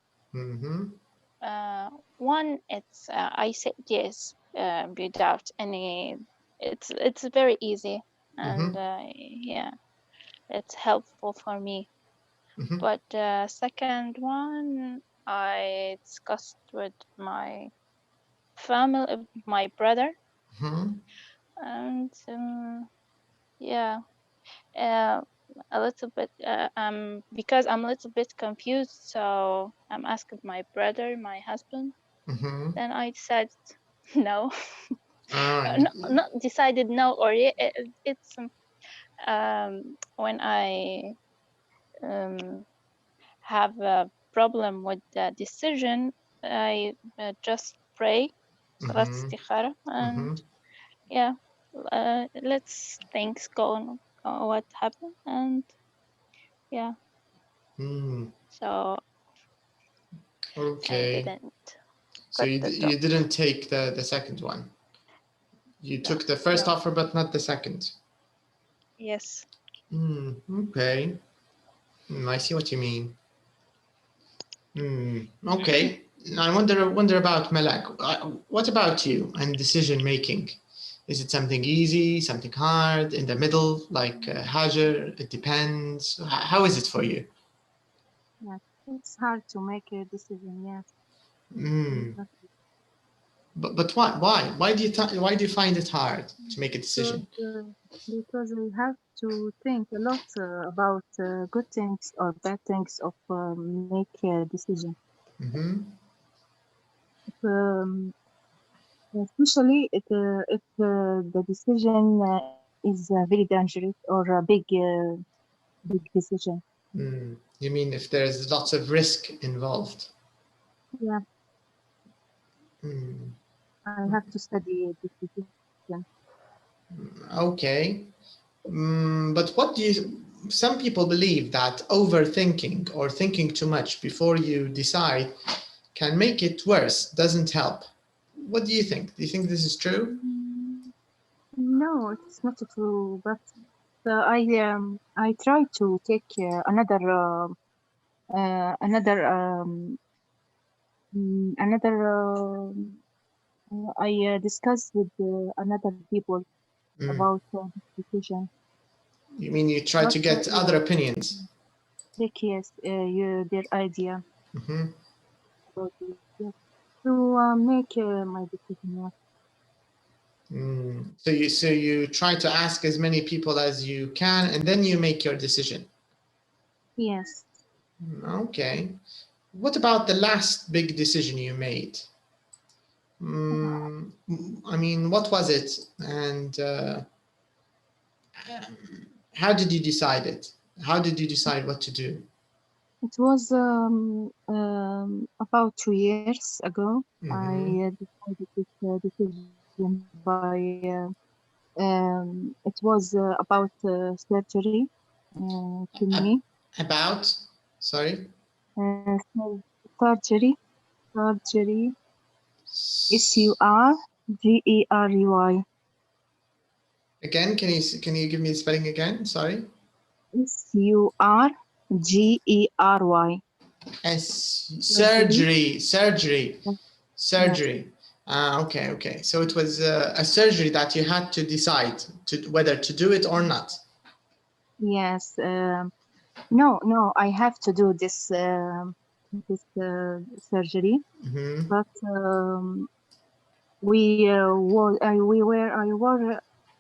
One, it's I said yes without any. It's very easy and yeah, it's helpful for me. But the second one, I discussed with my family, my brother, and yeah, a little bit. Because I'm a little bit confused, so I'm asking my brother, my husband. Then I decided no. Not decided no, or it's when I have a problem with the decision, I just pray, salat istikhara, and yeah, let's things go on what happened, and yeah. So okay. I didn't. So you didn't take the second one. You took the first offer, but not the second. Yes. Okay. I see what you mean. Okay. I wonder about Malak. What about you and decision making? Is it something easy, something hard, in the middle, like Hajar? It depends. How is it for you? Yes, it's hard to make a decision. Yes. But why? Why do you find it hard to make a decision? Because I have to think a lot about good things or bad things of make a decision. Especially if the decision is very dangerous or a big decision. You mean if there's lots of risk involved? Yeah. I have to study this decision. Okay. But what do you... Some people believe that overthinking or thinking too much before you decide can make it worse, doesn't help. What do you think? Do you think this is true? No, it's not true. But I try to take I discuss with another people about this decision. You mean you try to get other opinions? Take yes, their idea about it, yes, to make my decision. So you try to ask as many people as you can, and then you make your decision. Yes. Okay. What about the last big decision you made? I mean, what was it, and how did you decide it? How did you decide what to do? It was about 2 years ago. I decided this decision by it was about surgery to me. About? Sorry? Surgery. S-U-R-G-E-R-Y. Again, can you give me the spelling again? Sorry. S-U-R-G-E-R-Y. Surgery. Okay. So it was a surgery that you had to decide whether to do it or not. Yes. No. I have to do this surgery, but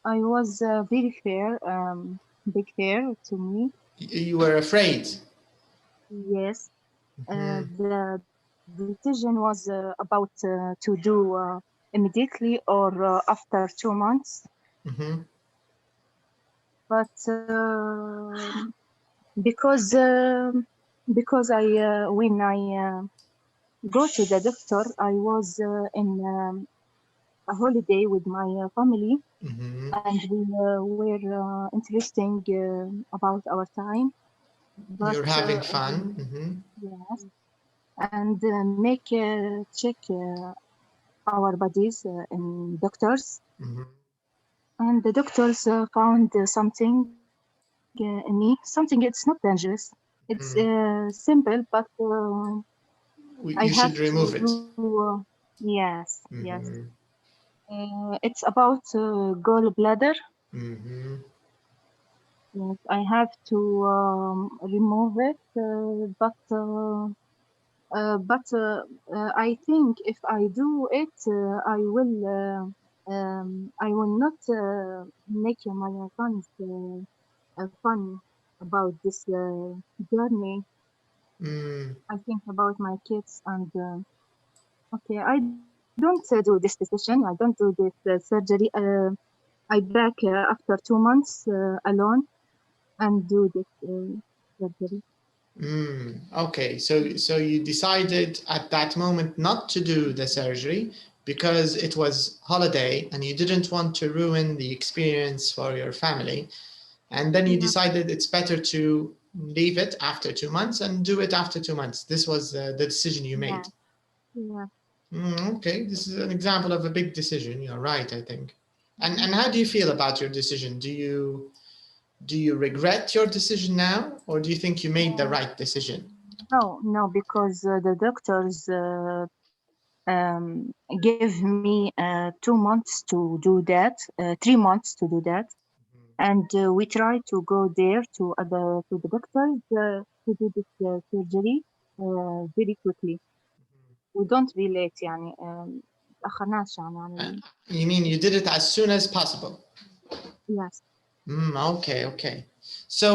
I was very big fear to me. You were afraid. Yes. The decision was about to do immediately or after 2 months. But because I when I go to the doctor, I was in a holiday with my family, and we were interesting about our time. But, you're having fun. Yes, and make check our bodies in doctors, and the doctors found something in me. Something, it's not dangerous. It's simple, but I you should remove it. Yes. It's about gallbladder. Yes, I have to remove it, but I think if I do it, I will not make my friends fun about this journey. I think about my kids, and okay, I don't do this decision. I don't do this surgery. I back after 2 months alone and do this surgery. Okay, so you decided at that moment not to do the surgery because it was holiday and you didn't want to ruin the experience for your family, and then you decided it's better to leave it after 2 months and do it after 2 months. This was the decision you made. Okay, this is an example of a big decision. You're right, I think. And how do you feel about your decision? Do you regret your decision now, or do you think you made the right decision? No, because the doctors gave me 2 months to do that, 3 months to do that, and we try to go there to the doctors to do this surgery very quickly. we don't be late يعني تأخرناش يعني عن You mean you did it as soon as possible? yes. Okay. So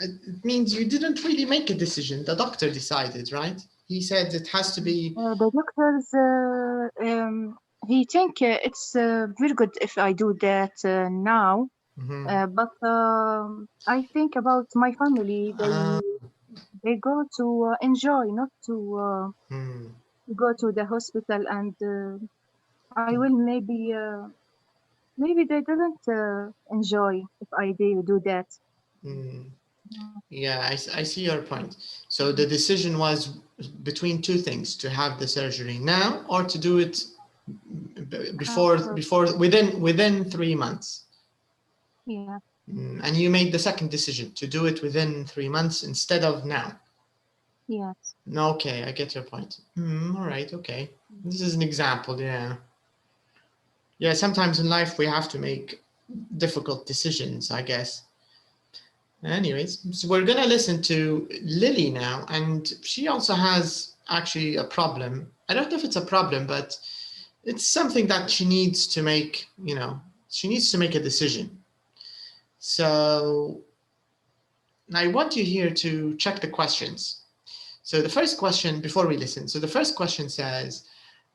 it means you didn't really make a decision. The doctor decided, right? He said it has to be. The doctors he think it's very good if I do that now. But I think about my family. They go to enjoy, not to go to the hospital, and I will maybe they didn't enjoy if I do that. Yeah, I see your point. So the decision was between two things: to have the surgery now or to do it before within 3 months. Yeah. And you made the second decision to do it within 3 months instead of now. Yes. Okay, I get your point. All right, okay. This is an example, yeah. Yeah, sometimes in life we have to make difficult decisions, I guess. Anyways, so we're gonna listen to Lily now, and she also has actually a problem. I don't know if it's a problem, but it's something that she needs to make, she needs to make a decision. So I want you here to check the questions. So the first question, before we listen, so the first question says,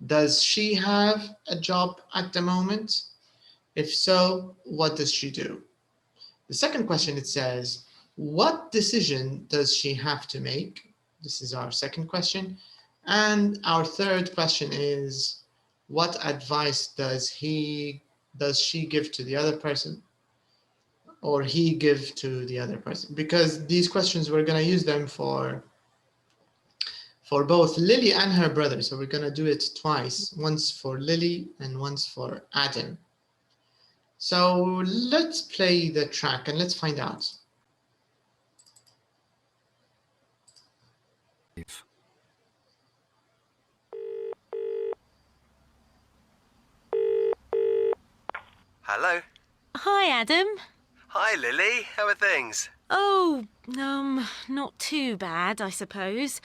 does she have a job at the moment? If so, what does she do? The second question, it says, what decision does she have to make? This is our second question. And our third question is, what advice does she give to the other person? Or he give to the other person? Because these questions, we're going to use them for both Lily and her brother. So we're going to do it twice, once for Lily and once for Adam. So let's play the track and let's find out. Hello. Hi, Adam. Hi, Lily. How are things? Oh, not too bad, I suppose.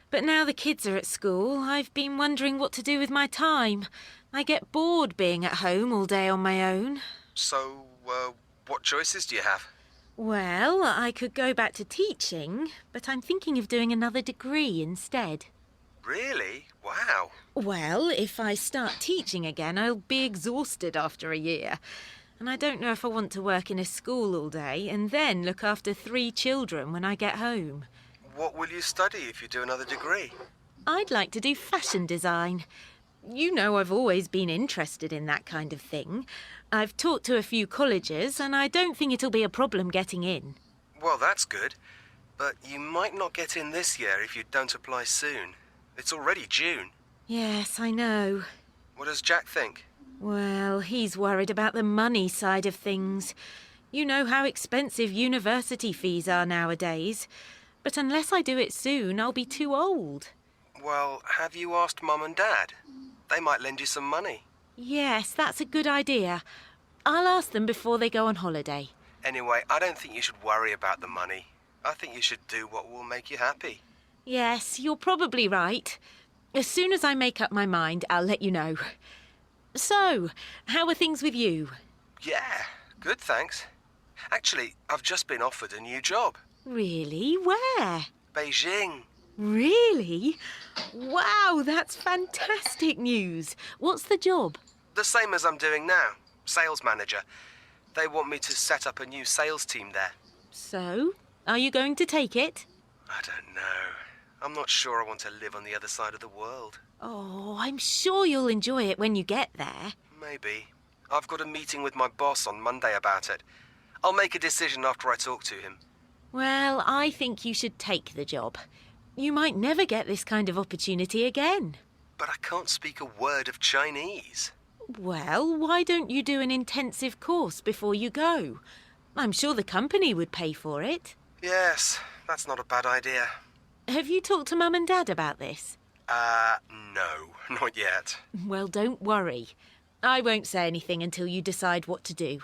But now the kids are at school, I've been wondering what to do with my time. I get bored being at home all day on my own. So, what choices do you have? Well, I could go back to teaching, but I'm thinking of doing another degree instead. Really? Wow. Well, if I start teaching again, I'll be exhausted after a year. And I don't know if I want to work in a school all day and then look after 3 children when I get home. What will you study if you do another degree? I'd like to do fashion design. You know I've always been interested in that kind of thing. I've talked to a few colleges and I don't think it'll be a problem getting in. Well, that's good. But you might not get in this year if you don't apply soon. It's already June. Yes, I know. What does Jack think? Well, he's worried about the money side of things. You know how expensive university fees are nowadays. But unless I do it soon, I'll be too old. Well, have you asked Mum and Dad? They might lend you some money. Yes, that's a good idea. I'll ask them before they go on holiday. Anyway, I don't think you should worry about the money. I think you should do what will make you happy. Yes, you're probably right. As soon as I make up my mind, I'll let you know. So, how are things with you? Yeah, good, thanks. Actually, I've just been offered a new job. Really? Where? Beijing. Really? Wow, that's fantastic news. What's the job? The same as I'm doing now. Sales manager. They want me to set up a new sales team there. So, are you going to take it? I don't know. I'm not sure I want to live on the other side of the world. Oh, I'm sure you'll enjoy it when you get there. Maybe. I've got a meeting with my boss on Monday about it. I'll make a decision after I talk to him. Well, I think you should take the job. You might never get this kind of opportunity again. But I can't speak a word of Chinese. Well, why don't you do an intensive course before you go? I'm sure the company would pay for it. Yes, that's not a bad idea. Have you talked to Mum and Dad about this? No, not yet. Well, don't worry. I won't say anything until you decide what to do.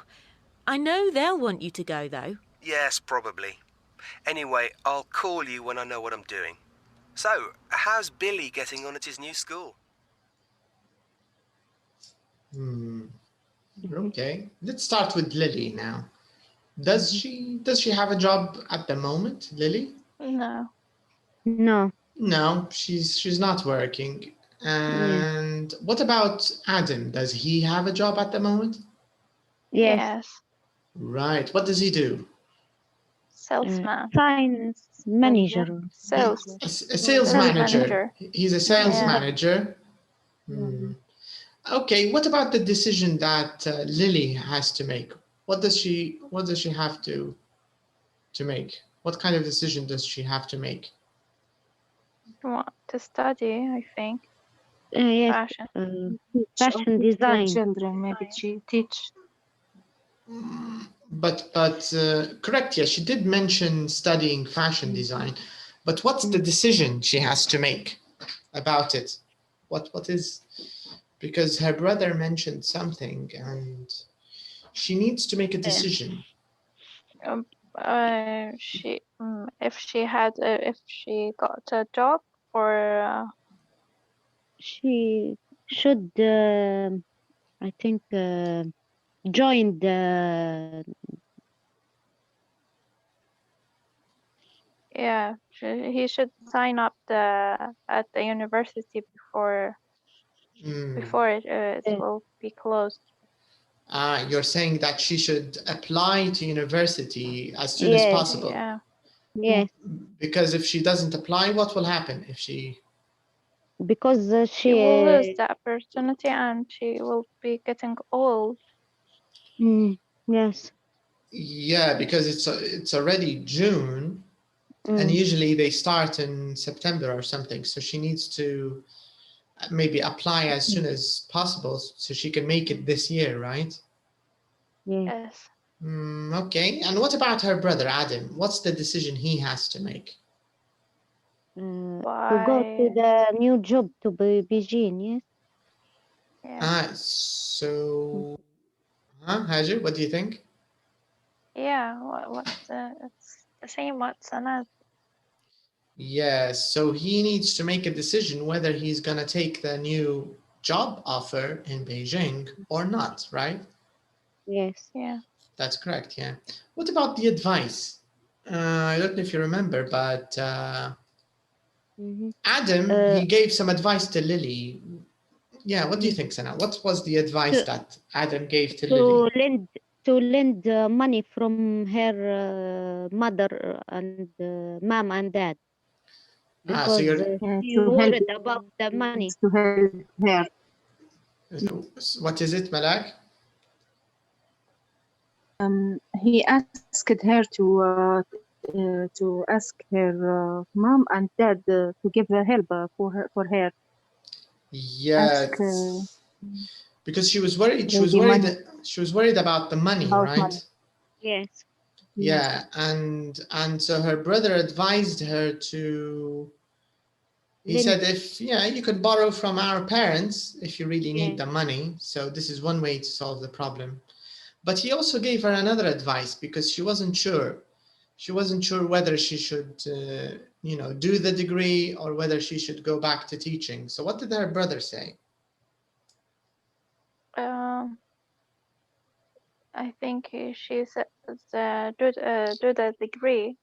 I know they'll want you to go, though. Yes, probably. Anyway, I'll call you when I know what I'm doing. So, how's Billy getting on at his new school? Okay, let's start with Lily now. Does she have a job at the moment, Lily? No. No. No, she's not working. And what about Adam? Does he have a job at the moment? Yes. Right. What does he do? Salesman. Finance manager. Sales. A sales manager. He's a sales Yeah. manager. Okay. What about the decision that Lily has to make? What does she have to make? What kind of decision does she have to make? Want to study, I think. Yes. Fashion. Fashion design. Children, maybe she teach. But correct, yes, she did mention studying fashion design, but what's the decision she has to make about it? What is, because her brother mentioned something and she needs to make a decision. If she got a job, or she should I think join the he should sign up at the university before it will be closed. You're saying that she should apply to university as soon as possible. Yeah. Yes. Because if she doesn't apply, what will happen if she? Because She will lose the opportunity and she will be getting old. Yes. Yeah, because it's already June, and usually they start in September or something. So she needs to maybe apply as soon as possible so she can make it this year, right? Yes. Okay. And what about her brother Adam? What's the decision he has to make? To go to the new job to begin, yes. So, Hajar, what do you think? Yeah, it's the same what Sanad. Yes, so he needs to make a decision whether he's going to take the new job offer in Beijing or not, right? Yes. Yeah. That's correct, yeah. What about the advice? I don't know if you remember, but Adam, he gave some advice to Lily. Yeah, what do you think, Sana? What was the advice that Adam gave to Lily? To lend money from her mother and mom and dad. Because she worried about the money. To help her. What is it, Malak? He asked her to ask her mom and dad to give her help for her. Yeah, because she was worried. She was worried about the money, right? Money. Yes. Yeah, and so her brother advised her to. He said, if you could borrow from our parents if you really need the money. So this is one way to solve the problem. But he also gave her another advice because she wasn't sure. She wasn't sure whether she should, do the degree or whether she should go back to teaching. So what did her brother say? I think she said do the degree.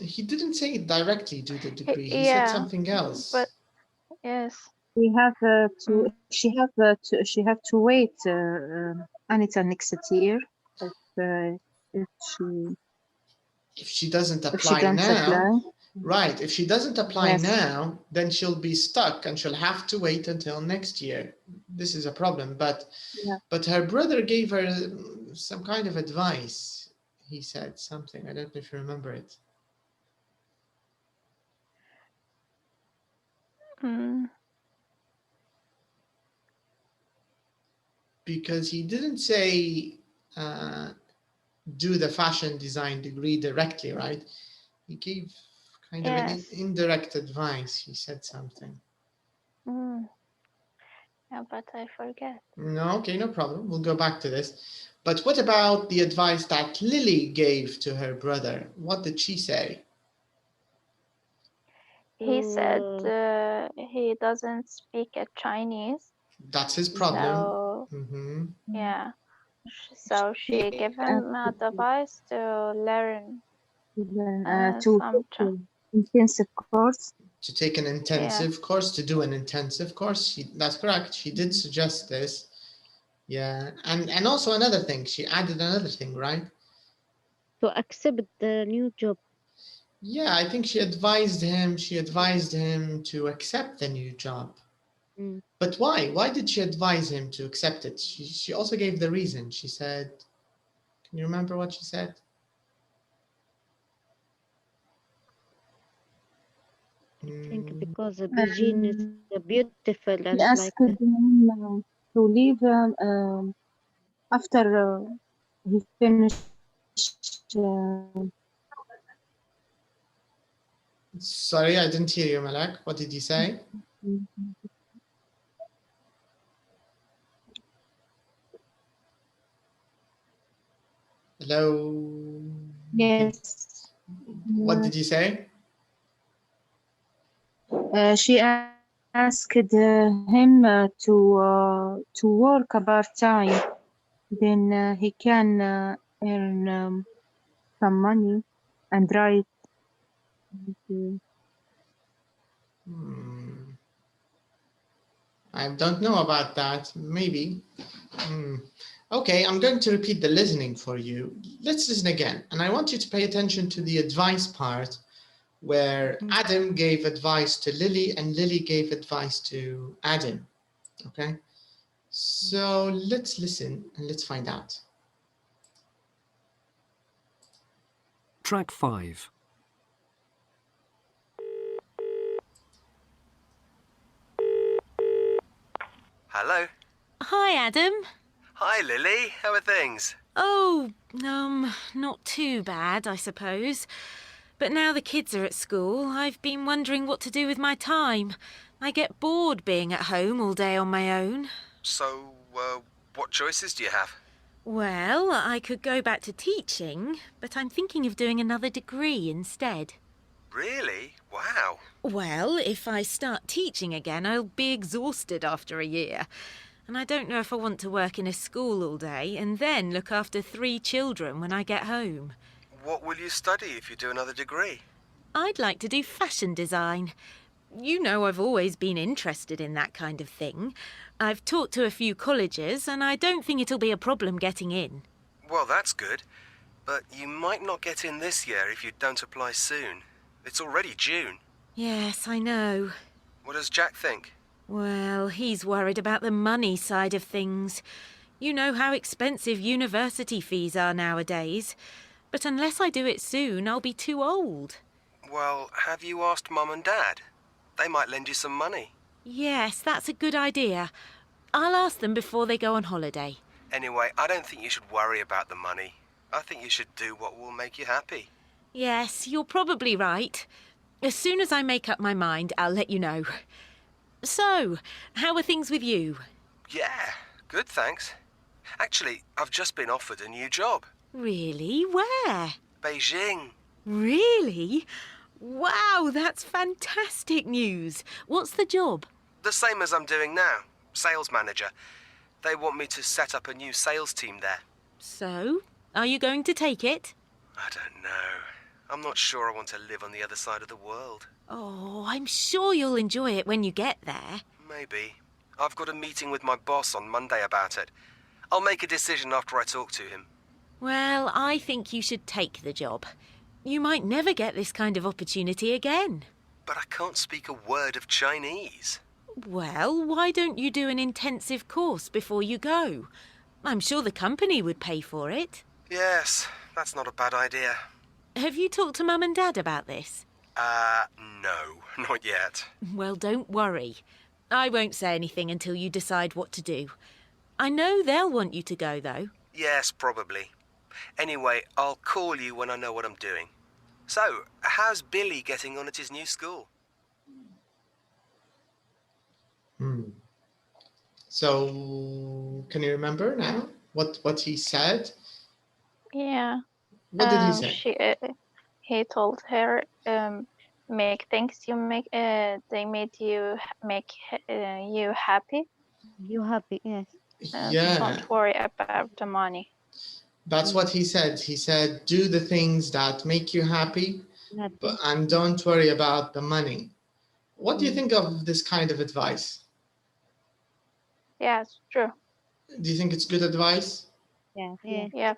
He didn't say it directly, do the degree. He said something else. But yes. We have to. She have to wait until next year if she doesn't apply now. Right. If she doesn't apply now, then she'll be stuck and she'll have to wait until next year. This is a problem. But her brother gave her some kind of advice. He said something. I don't know if you remember it. Because he didn't say do the fashion design degree directly, right? He gave kind of an indirect advice. He said something. Yeah, but I forget. No, okay, no problem. We'll go back to this. But what about the advice that Lily gave to her brother? What did she say? He said he doesn't speak Chinese. That's his problem. So, Mm-hmm. yeah. So she gave him advice to learn to some intensive course. To take an intensive Yeah. course, to do an intensive course. That's correct. She did suggest this. Yeah. And also another thing, she added another thing, right? To accept the new job. Yeah, I think she advised him to accept the new job. But why? Why did she advise him to accept it? She also gave the reason. She said, can you remember what she said? I think because Beijing is beautiful and He asked like him to leave after he finished. Sorry, I didn't hear you, Malak. What did you say? Hello? Yes. What did you say? She asked him to work part time. Then he can earn some money and write. I don't know about that. Maybe. Okay, I'm going to repeat the listening for you. Let's listen again. And I want you to pay attention to the advice part where Adam gave advice to Lily and Lily gave advice to Adam. Okay, so let's listen and let's find out. Track 5. Hello. Hi, Adam. Hi, Lily. How are things? Oh, not too bad, I suppose. But now the kids are at school, I've been wondering what to do with my time. I get bored being at home all day on my own. So, what choices do you have? Well, I could go back to teaching, but I'm thinking of doing another degree instead. Really? Wow. Well, if I start teaching again, I'll be exhausted after a year. And I don't know if I want to work in a school all day and then look after 3 children when I get home. What will you study if you do another degree? I'd like to do fashion design. You know I've always been interested in that kind of thing. I've talked to a few colleges and I don't think it'll be a problem getting in. Well, that's good. But you might not get in this year if you don't apply soon. It's already June. Yes, I know. What does Jack think? Well, he's worried about the money side of things. You know how expensive university fees are nowadays. But unless I do it soon, I'll be too old. Well, have you asked Mum and Dad? They might lend you some money. Yes, that's a good idea. I'll ask them before they go on holiday. Anyway, I don't think you should worry about the money. I think you should do what will make you happy. Yes, you're probably right. As soon as I make up my mind, I'll let you know. So, how are things with you? Yeah, good, thanks. Actually, I've just been offered a new job. Really? Where? Beijing. Really? Wow, that's fantastic news. What's the job? The same as I'm doing now. Sales manager. They want me to set up a new sales team there. So, are you going to take it? I don't know. I'm not sure I want to live on the other side of the world. Oh, I'm sure you'll enjoy it when you get there. Maybe. I've got a meeting with my boss on Monday about it. I'll make a decision after I talk to him. Well, I think you should take the job. You might never get this kind of opportunity again. But I can't speak a word of Chinese. Well, why don't you do an intensive course before you go? I'm sure the company would pay for it. Yes, that's not a bad idea. Have you talked to Mum and Dad about this? No, not yet. Well, don't worry. I won't say anything until you decide what to do. I know they'll want you to go, though. Yes, probably. Anyway, I'll call you when I know what I'm doing. So, how's Billy getting on at his new school? So can you remember now what he said? Yeah. What did he say? He told her, make things you make. They made you make you happy. You happy? Yes. Yeah, Don't worry about the money. that's what he said. He said, do the things that make you happy, and don't worry about the money. What do you think of this kind of advice? Yeah, it's true. Do you think it's good advice? Yeah. Yeah.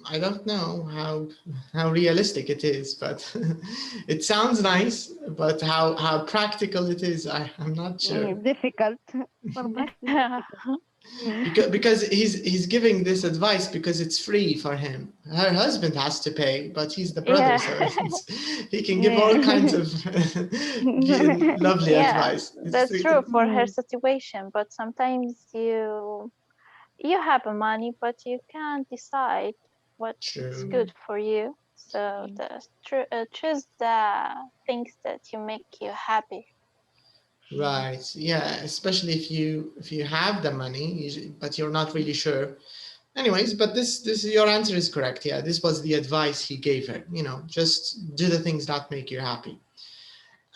I don't know how realistic it is, but it sounds nice. But how practical it is, I'm not sure. Difficult. Because he's giving this advice because it's free for him. Her husband has to pay, but he's the brother, so he can give all kinds of lovely advice. That's true for her situation, but sometimes you have money, but you can't decide what's good for you. So choose the things that you make you happy. Right. Yeah. Especially if you have the money, but you're not really sure. Anyways, but this your answer is correct. Yeah, this was the advice he gave her. Just do the things that make you happy.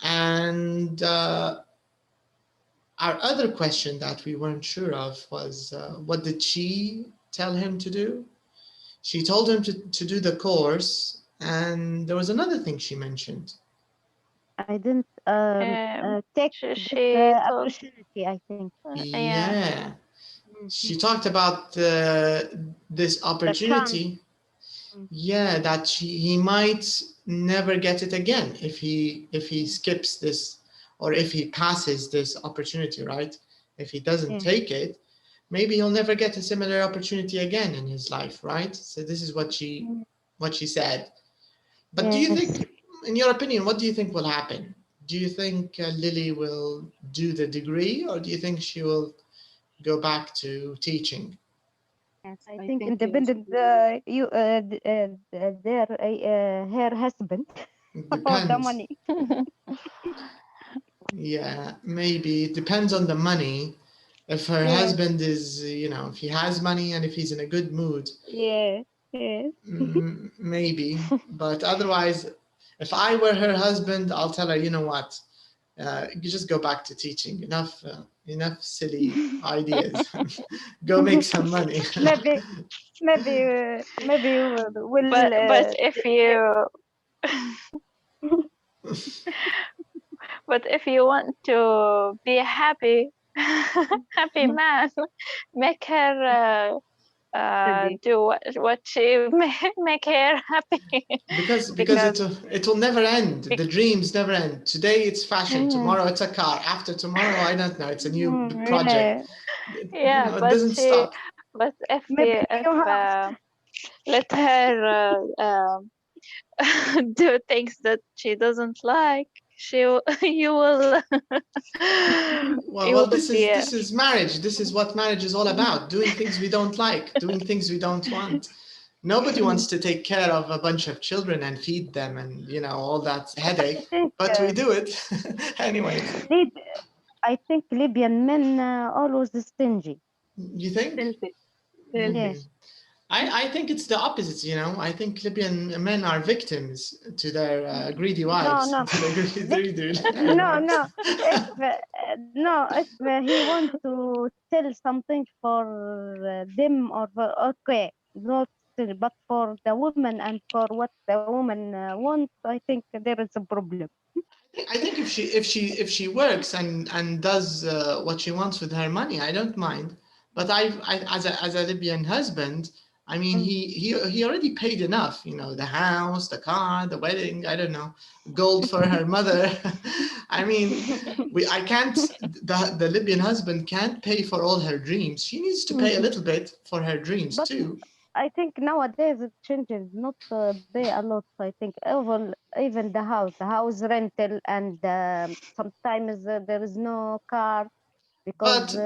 And our other question that we weren't sure of was, what did she tell him to do? She told him to do the course, and there was another thing she mentioned. I didn't take the opportunity, I think. Yeah. She talked about this opportunity. Yeah, that he might never get it again if he skips this, or if he passes this opportunity, right? If he doesn't take it, maybe he'll never get a similar opportunity again in his life, right? So this is what she said. But do you think, in your opinion, what do you think will happen? Do you think Lily will do the degree, or do you think she will go back to teaching? Yes, I think independent her husband about the money. Yeah, maybe it depends on the money. If her husband is, if he has money and if he's in a good mood, maybe. But otherwise, if I were her husband, I'll tell her, you know what, you just go back to teaching. Enough silly ideas. Go make some money. maybe we'll. But if you. But if you want to be a happy man, make her do what she make her happy. because it will never end. The dreams never end. Today it's fashion. Tomorrow it's a car. After tomorrow, I don't know. It's a new project. Yeah, it doesn't stop. But if let her do things that she doesn't like, you will. Well, this is marriage. This is what marriage is all about. Doing things we don't like, doing things we don't want. Nobody wants to take care of a bunch of children and feed them and all that headache, but we do it anyway. I think Libyan men always stingy. You think? Yes. I think it's the opposite, I think Libyan men are victims to their greedy wives. No. If he wants to sell something for them or okay, not still, but for the woman and for what the woman wants, I think there is a problem. I think if she works and does what she wants with her money, I don't mind. But I as a Libyan husband, I mean, he already paid enough, the house, the car, the wedding, I don't know, gold for her mother. I mean, I can't, the Libyan husband can't pay for all her dreams. She needs to pay a little bit for her dreams too. I think nowadays it changes, not pay a lot. I think even the house rental, and sometimes there is no car because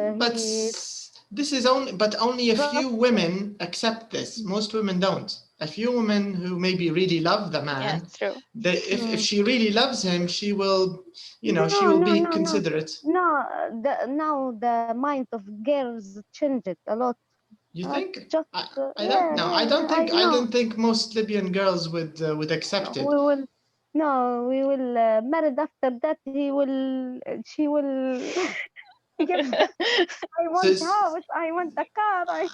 this is only a few women accept this. Most women don't. a few women who maybe really love the man, true. if she really loves him, she will, she will be considerate. Now the mind of girls changed a lot. You think? Just, I don't know. I don't think most Libyan girls would accept it. We will marry after that. She will give. I want house. I want a car.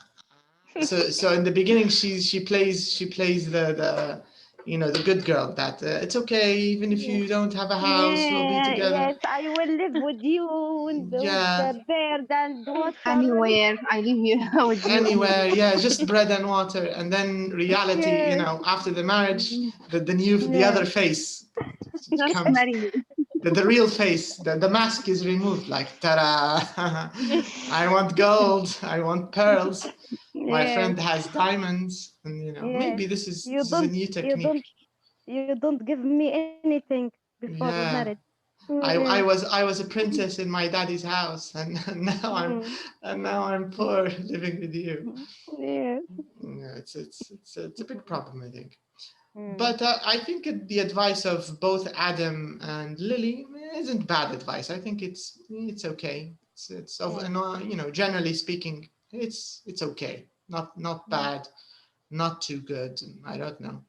So in the beginning, she plays the the good girl, that it's okay even if you don't have a house, we'll be together. Yes, I will live with you with the bird and water. Anywhere, I leave you with you. Anywhere, yeah, just bread and water. And then reality, after the marriage, the other face Just comes. marry me. The real face, the mask is removed, like, ta-da! I want gold, I want pearls. My friend has diamonds, and maybe this is a new technique. You don't give me anything before marriage. I was a princess in my daddy's house, and now I'm poor living with you. Yeah. It's a big problem, I think. But I think the advice of both Adam and Lily isn't bad advice. I think it's okay. It's generally speaking, it's okay. Not bad, not too good. I don't know.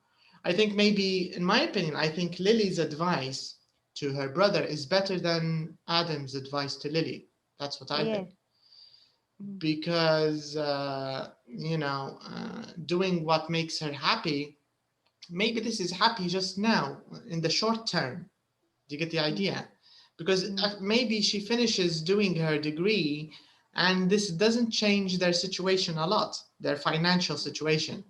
I think maybe, in my opinion, I think Lily's advice to her brother is better than Adam's advice to Lily. That's what I think. Because doing what makes her happy. Maybe this is happy just now in the short term. Do you get the idea? Because maybe she finishes doing her degree and this doesn't change their situation a lot, their financial situation,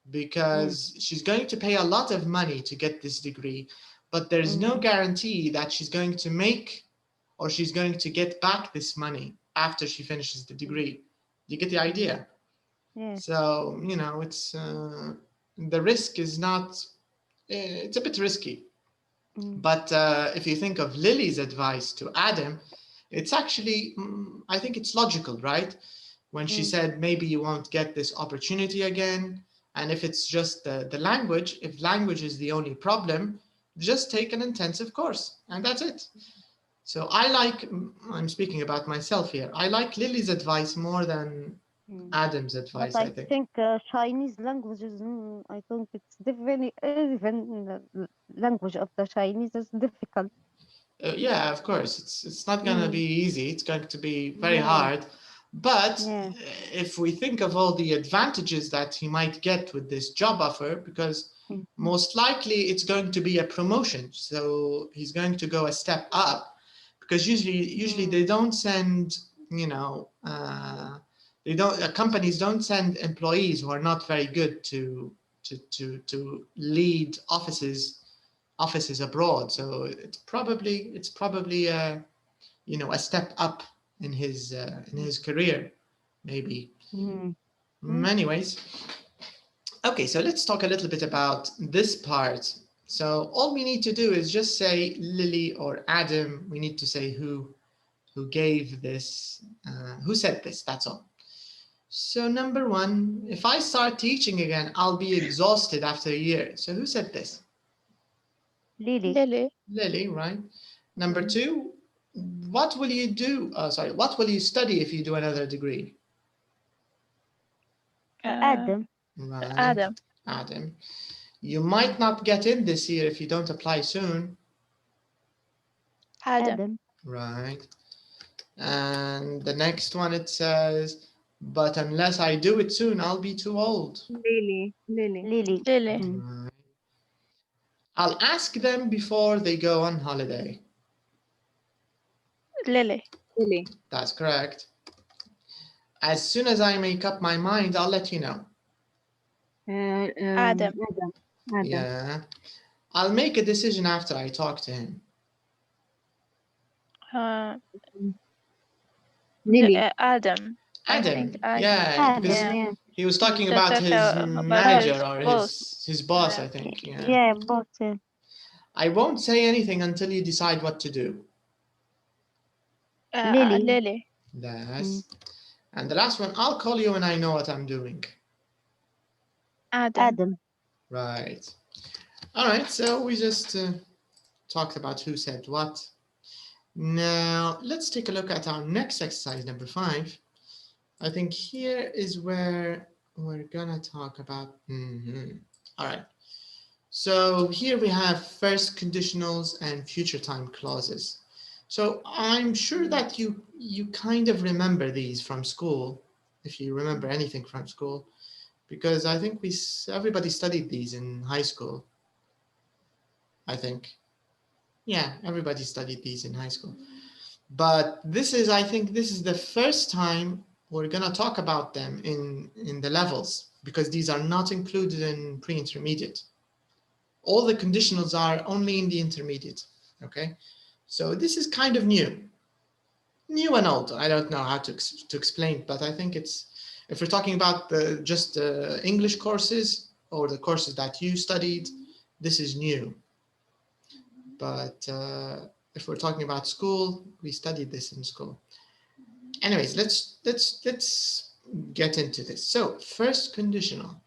because she's going to pay a lot of money to get this degree, but there's no guarantee that she's going to make or she's going to get back this money after she finishes the degree. Do you get the idea? Yeah. So, it's the risk is not, it's a bit risky. But if you think of Lily's advice to Adam, it's actually, I think it's logical, right? When she said, maybe you won't get this opportunity again. And if it's just the language, if language is the only problem, just take an intensive course and that's it. So I'm speaking about myself here. I like Lily's advice more than Adam's advice, but I think. Chinese languages, I think it's different. Even the language of the Chinese is difficult. Yeah, of course. It's not going to be easy. It's going to be very hard. But if we think of all the advantages that he might get with this job offer, because most likely it's going to be a promotion. So he's going to go a step up, because usually they don't send, companies don't send employees who are not very good to lead offices abroad. So it's probably a step up in his career, maybe. Anyways, okay, so let's talk a little bit about this part. So all we need to do is just say Lily or Adam. We need to say who gave this, who said this, that's all. So number one, if I start teaching again, I'll be exhausted after a year. So who said this? Lily, right? Number two, what will you do? What will you study if you do another degree? Adam. Right. Adam. You might not get in this year if you don't apply soon. Adam. Right. And the next one, it says, but unless I do it soon, I'll be too old. Lily. Right. I'll ask them before they go on holiday. Lily. That's correct. As soon as I make up my mind, I'll let you know. Adam. Yeah. I'll make a decision after I talk to him. Lily. Adam. Adam. Adam. Because he was talking about his manager or his boss, I think. Yeah, boss. I won't say anything until you decide what to do. Lily. Yes. And the last one, I'll call you when I know what I'm doing. Adam. Right. All right, so we just talked about who said what. Now, let's take a look at our next exercise, number 5. I think here is where we're gonna talk about. All right. So here we have first conditionals and future time clauses. So I'm sure that you kind of remember these from school, if you remember anything from school, because I think everybody studied these in high school. I think. Yeah, everybody studied these in high school. But I think this is the first time we're gonna talk about them in the levels, because these are not included in pre-intermediate. All the conditionals are only in the intermediate, okay? So this is kind of new and old. I don't know how to explain, but I think it's, if we're talking about just the English courses or the courses that you studied, this is new. But if we're talking about school, we studied this in school. Anyways, let's get into this. So first conditional.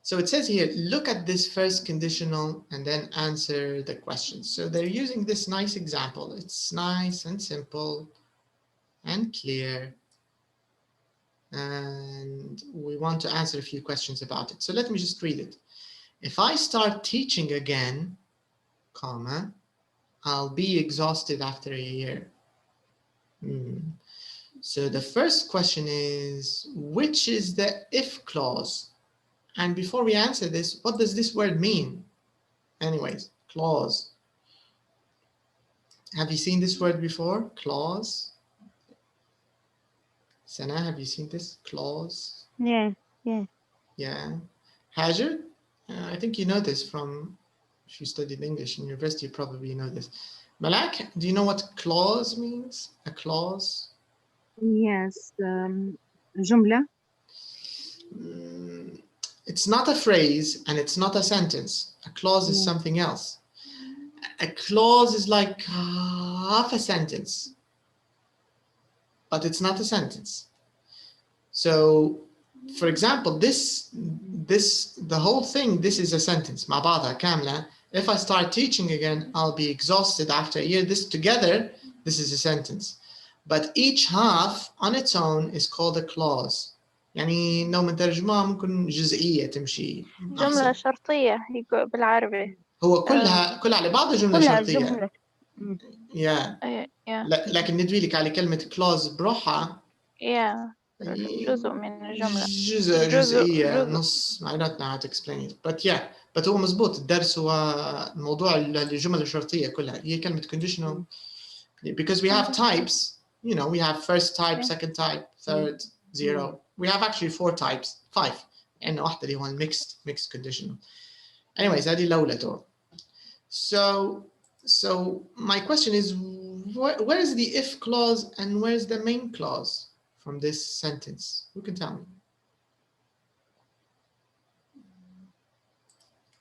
So it says here, look at this first conditional and then answer the questions. So they're using this nice example. It's nice and simple and clear. And we want to answer a few questions about it. So let me just read it. If I start teaching again, comma, I'll be exhausted after a year. So the first question is, which is the if clause? And before we answer this, what does this word mean? Anyways, clause. Have you seen this word before? Clause. Sana, have you seen this? Clause. Yeah. Yeah. Hajar, I think you know this from, if you studied English in university, you probably know this. Malak, do you know what clause means? A clause? Yes. جملة. It's not a phrase and it's not a sentence. A clause is something else. A clause is like half a sentence, but it's not a sentence. So, for example, the whole thing, this is a sentence. مع بعضها كاملة. If I start teaching again, I'll be exhausted after a year. This together, this is a sentence. But each half on its own is called a clause. يعني لو مترجمها ممكن جزئية تمشي. جملة شرطية بالعربي. هو كلها على بعضها جملة شرطية. جملة. لكن ندوي لك على كلمة clause بروحها. جزء من الجملة. جزئية نص. I don't know how to explain it. But هو مزبوط. الدرس هو موضوع الجمل الشرطية كلها. هي كلمة conditional. Because we have types. You know, we have first type, second type, third, zero. We have actually 4 types, 5. And واحدة اللي هو mixed conditional. Anyways, هذه الأولى. So my question is, where is the if clause and where's the main clause from this sentence? Who can tell me?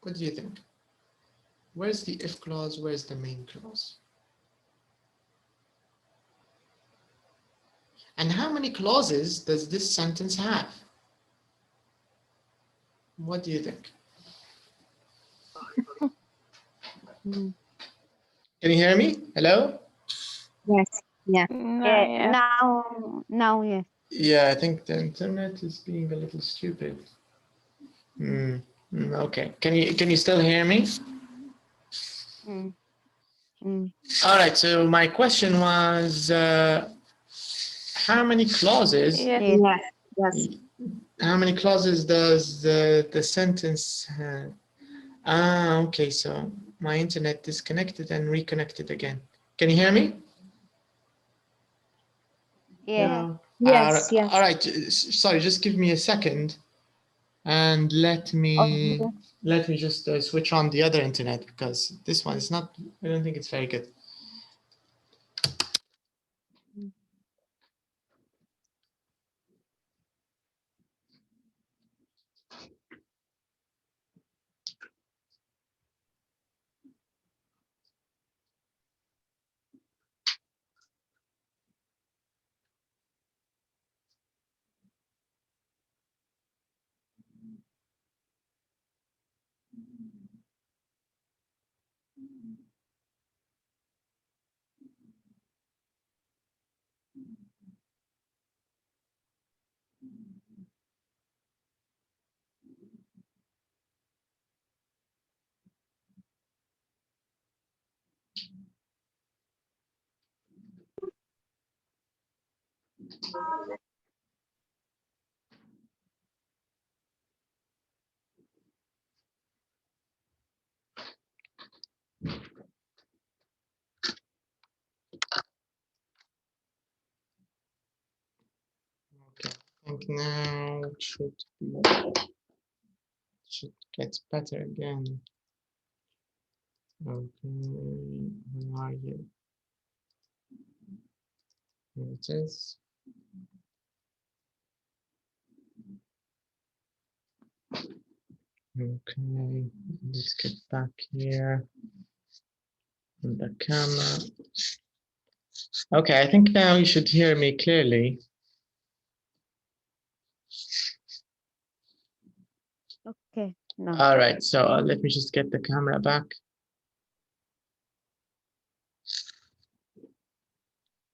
What do you think? Where's the if clause? Where's the main clause? And how many clauses does this sentence have? What do you think? Can you hear me? Hello? Yes. Yeah. Now, yes. Yeah, I think the internet is being a little stupid. Okay. Can you still hear me? All right. So my question was, how many clauses? Yes. How many clauses does the sentence have? Okay. So my internet disconnected and reconnected again. Can you hear me? Yeah. Yes. All right. Sorry, just give me a second, and let me just switch on the other internet, because this one is not. I don't think it's very good. Okay, I think now it should get better again. Okay, where are you? Here it is. Okay, let's get back here on the camera. Okay, I think now you should hear me clearly. Okay, no. All right, so let me just get the camera back.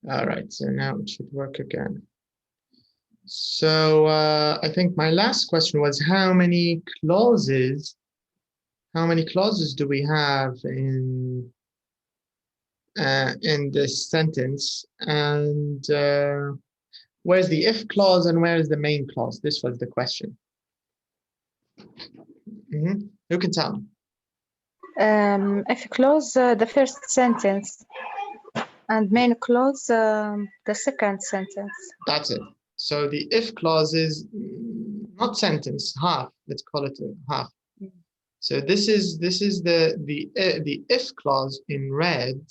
All right, so now it should work again. So I think my last question was how many clauses do we have in this sentence, and where's the if clause and where's the main clause? This was the question. Who can tell me? If clause the first sentence and main clause the second sentence. That's it. So the if clause is not sentence, half. Let's call it a half. So this is the if clause in red,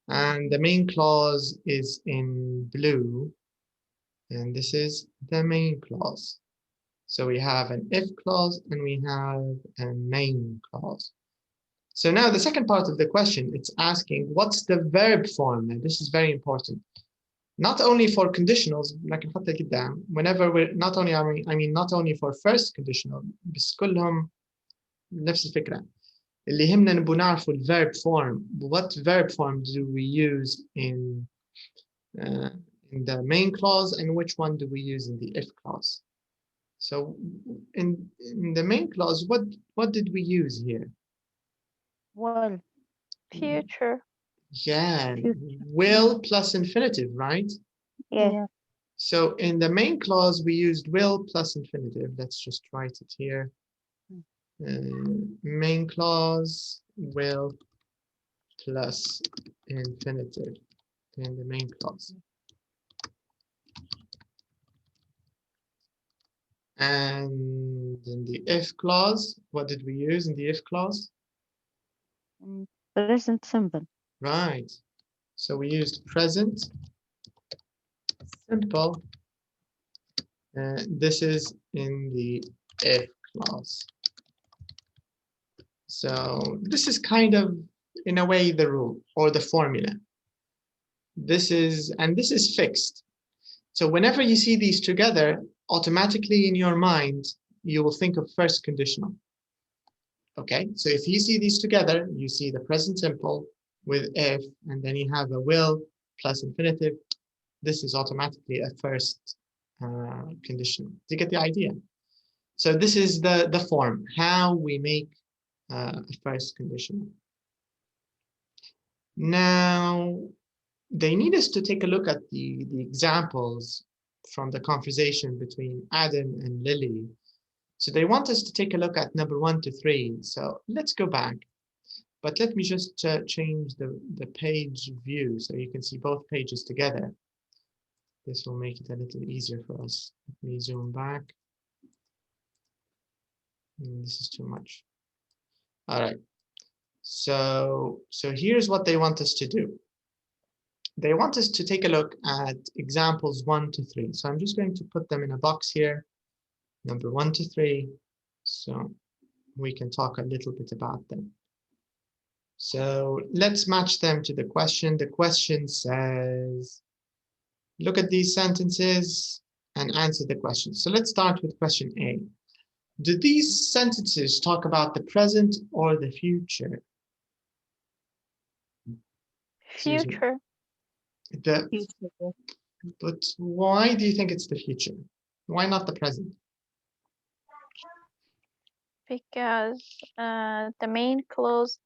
and the main clause is in blue, and this is the main clause. So we have an if clause and we have a main clause. So now the second part of the question, it's asking what's the verb form. Now this is very important. Not only for conditionals, لكن حتى قدام, whenever we're not only not only for first conditional, بس كلهم نفس الفكرة. اللي يهمنا نبغى نعرف الverb form. What verb form do we use in the main clause, and which one do we use in the if clause? So in the main clause, what did we use here? Well, Future. Yeah, Future. will plus infinitive, right? yeah. So in the main clause, we used will plus infinitive. Let's just write it here. Main clause, will plus infinitive in the main clause. And in the if clause, what did we use in the if clause? Present simple. Right. So we used present simple. This is in the if clause. So this is kind of, in a way, the rule or the formula. This is fixed. So whenever you see these together, automatically in your mind, you will think of first conditional. Okay, so if you see these together, you see the present simple with if, and then you have a will plus infinitive. This is automatically a first conditional. Do you get the idea? So this is the form, how we make a first conditional. Now, they need us to take a look at the examples from the conversation between Adam and Lily. So they want us to take a look at number 1 to 3. So let's go back. But let me just change the page view so you can see both pages together. This will make it a little easier for us. Let me zoom back. This is too much. All right. So here's what they want us to do. They want us to take a look at examples 1 to 3. So I'm just going to put them in a box here, number 1 to 3, so we can talk a little bit about them. So let's match them to the question. The question says, look at these sentences and answer the question. So let's start with question A. Do these sentences talk about the present or the future? Future. But why do you think it's the future? Why not the present? Because the main clause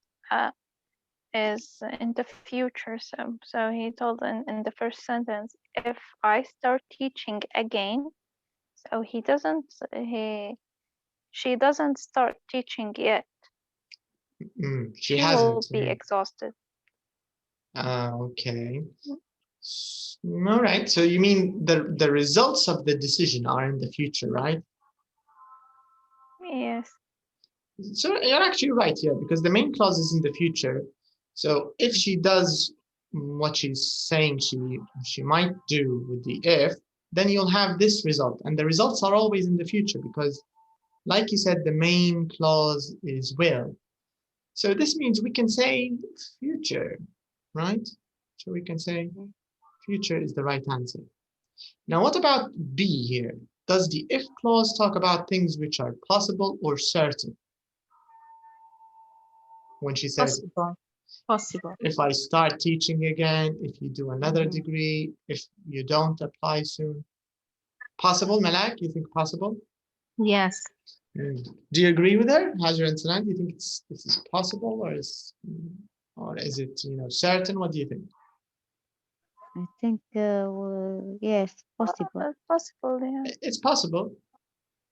is in the future. So he told in the first sentence, if I start teaching again, so she doesn't start teaching yet. She She hasn't. will be exhausted. Okay. All right. So you mean the results of the decision are in the future, right? Yes. So you're actually right here, because the main clause is in the future. So if she does what she's saying she might do with the if, then you'll have this result. And the results are always in the future because, like you said, the main clause is will. So this means we can say future, right? So we can say future is the right answer. Now, what about B here? Does the if clause talk about things which are possible or certain? When she says, Possible. if I start teaching again, if you do another degree, if you don't apply soon. Possible, Malak? You think possible? Yes. Do you agree with her, Hajar and Sanan? Do you think this is possible, or is it certain? What do you think? I think yes, possible. Possible, yeah. It's possible.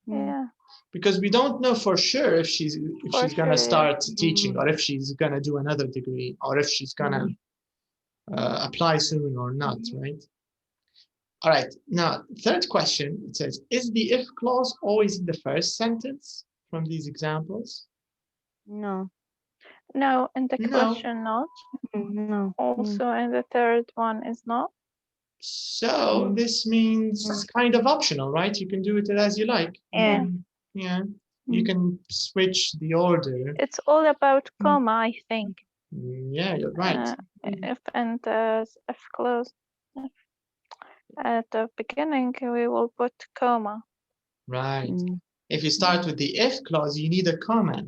Yeah. Because we don't know for sure if she's gonna start teaching, or if she's gonna do another degree, or if she's gonna apply soon or not, right? All right, now third question, it says, is the if clause always in the first sentence from these examples? No. No, in the question not. No. Also in the third one is not. So this means it's kind of optional, right? You can do it as you like. Yeah. Yeah. You can switch the order. It's all about comma, I think. Yeah, you're right. If and if clause. At the beginning, we will put comma. Right. If you start with the if clause, you need a comma.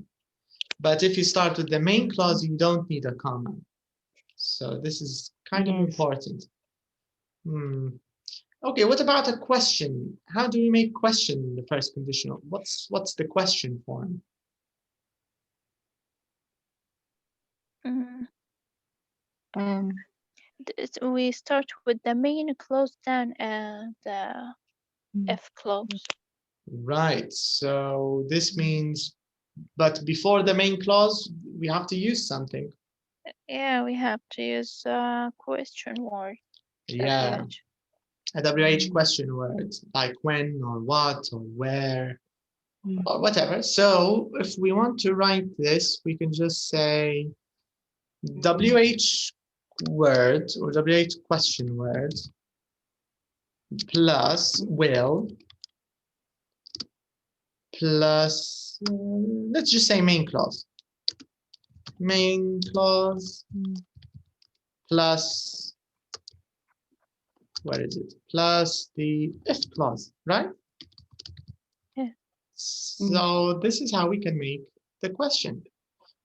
But if you start with the main clause, you don't need a comma. So this is kind of important. Okay, what about a question? How do we make question in the first conditional? What's the question form? We start with the main clause, then the if clause. Right, so this means, but before the main clause, we have to use something. Yeah, we have to use a question word. Yeah, a WH question word, like when or what or where or whatever. So if we want to write this, we can just say WH word or WH question word plus will plus, let's just say main clause. Main clause plus, where is it? Plus the if clause, right? Yeah. So this is how we can make the question.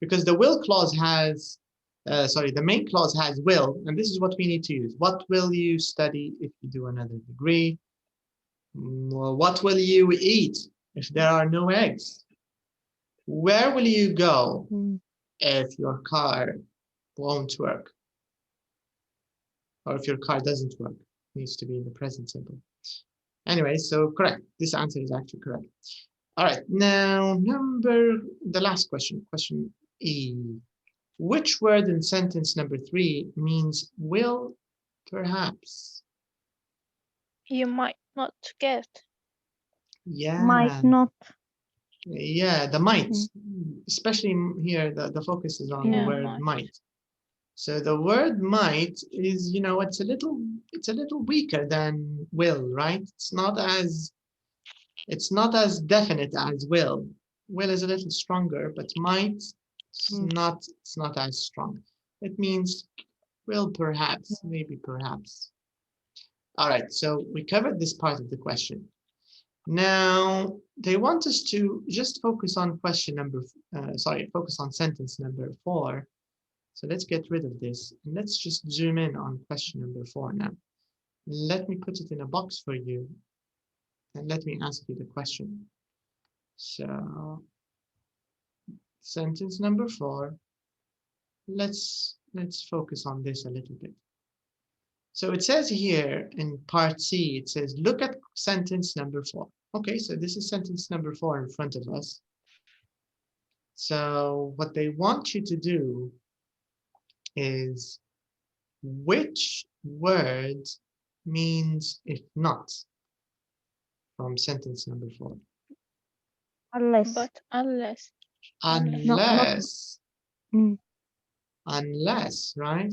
Because the will clause has, the main clause has will, and this is what we need to use. What will you study if you do another degree? What will you eat if there are no eggs? Where will you go if your car won't work? Or if your car doesn't work? It needs to be in the present simple. Anyway, so correct. This answer is actually correct. All right, now the last question, question E. Which word in sentence number 3 means will perhaps? You might not get. Yeah. Might not. Yeah, the might. Especially here, the focus is on the word might. So the word might is, it's a little weaker than will, right? It's not as definite as will. Will is a little stronger, but might it's not as strong. It means will perhaps, maybe perhaps. All right, so we covered this part of the question. Now they want us to just focus on focus on sentence number 4. So let's get rid of this and let's just zoom in on question number 4 now. Let me put it in a box for you and let me ask you the question. So sentence number 4, let's focus on this a little bit. So it says here in part C, it says, look at sentence number 4. Okay, so this is sentence number 4 in front of us. So what they want you to do is, which word means if not from sentence number 4? Unless. But unless. Unless. Mm. Unless, right?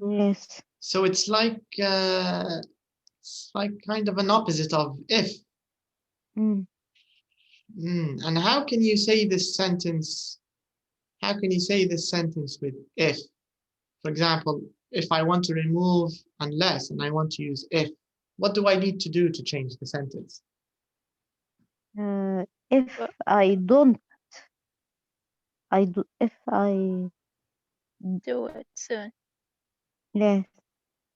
Yes. So it's like kind of an opposite of if. Mm. And how can you say this sentence? How can you say this sentence with if? For example, if I want to remove unless and I want to use if, what do I need to do to change the sentence? If I don't, if I Do it soon. yes,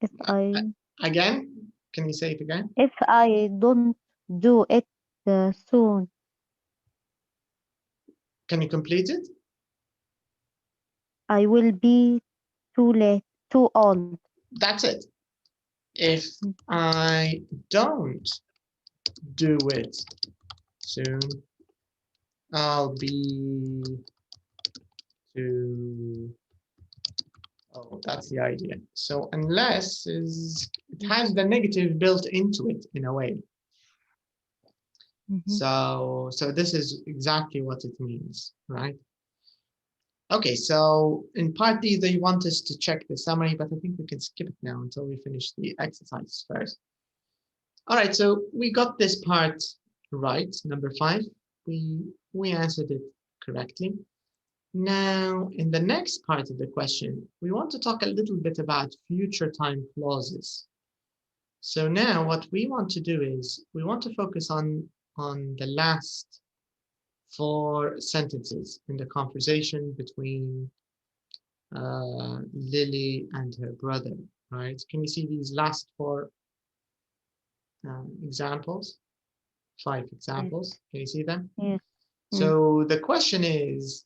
if I Again, can you say it again? if I don't do it soon, Can you complete it? I will be too late, too old. That's it. If I don't do it soon, I'll be too. Oh, that's the idea. So unless it has the negative built into it in a way. So this is exactly what it means, right? Okay, so in part D, they want us to check the summary, but I think we can skip it now until we finish the exercise first. All right, so we got this part right, number 5. We answered it correctly. Now, in the next part of the question, we want to talk a little bit about future time clauses. So now what we want to do is we want to focus on the last 4 sentences in the conversation between Lily and her brother, right? Can you see these last 4 examples? 5 examples. Can you see them? Yeah. So the question is,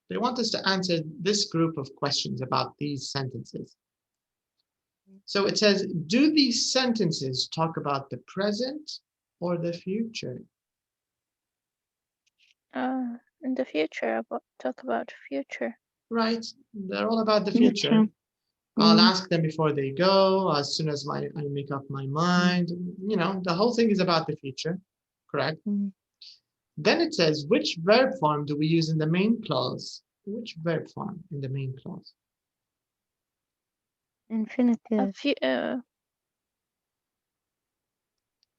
they want us to answer this group of questions about these sentences. So it says, do these sentences talk about the present or the future? In the future, talk about future. Right, they're all about the future. I'll ask them before they go, as soon as I make up my mind. You know, the whole thing is about the future, correct? Then it says, which verb form do we use in the main clause? Which verb form in the main clause? Infinitive.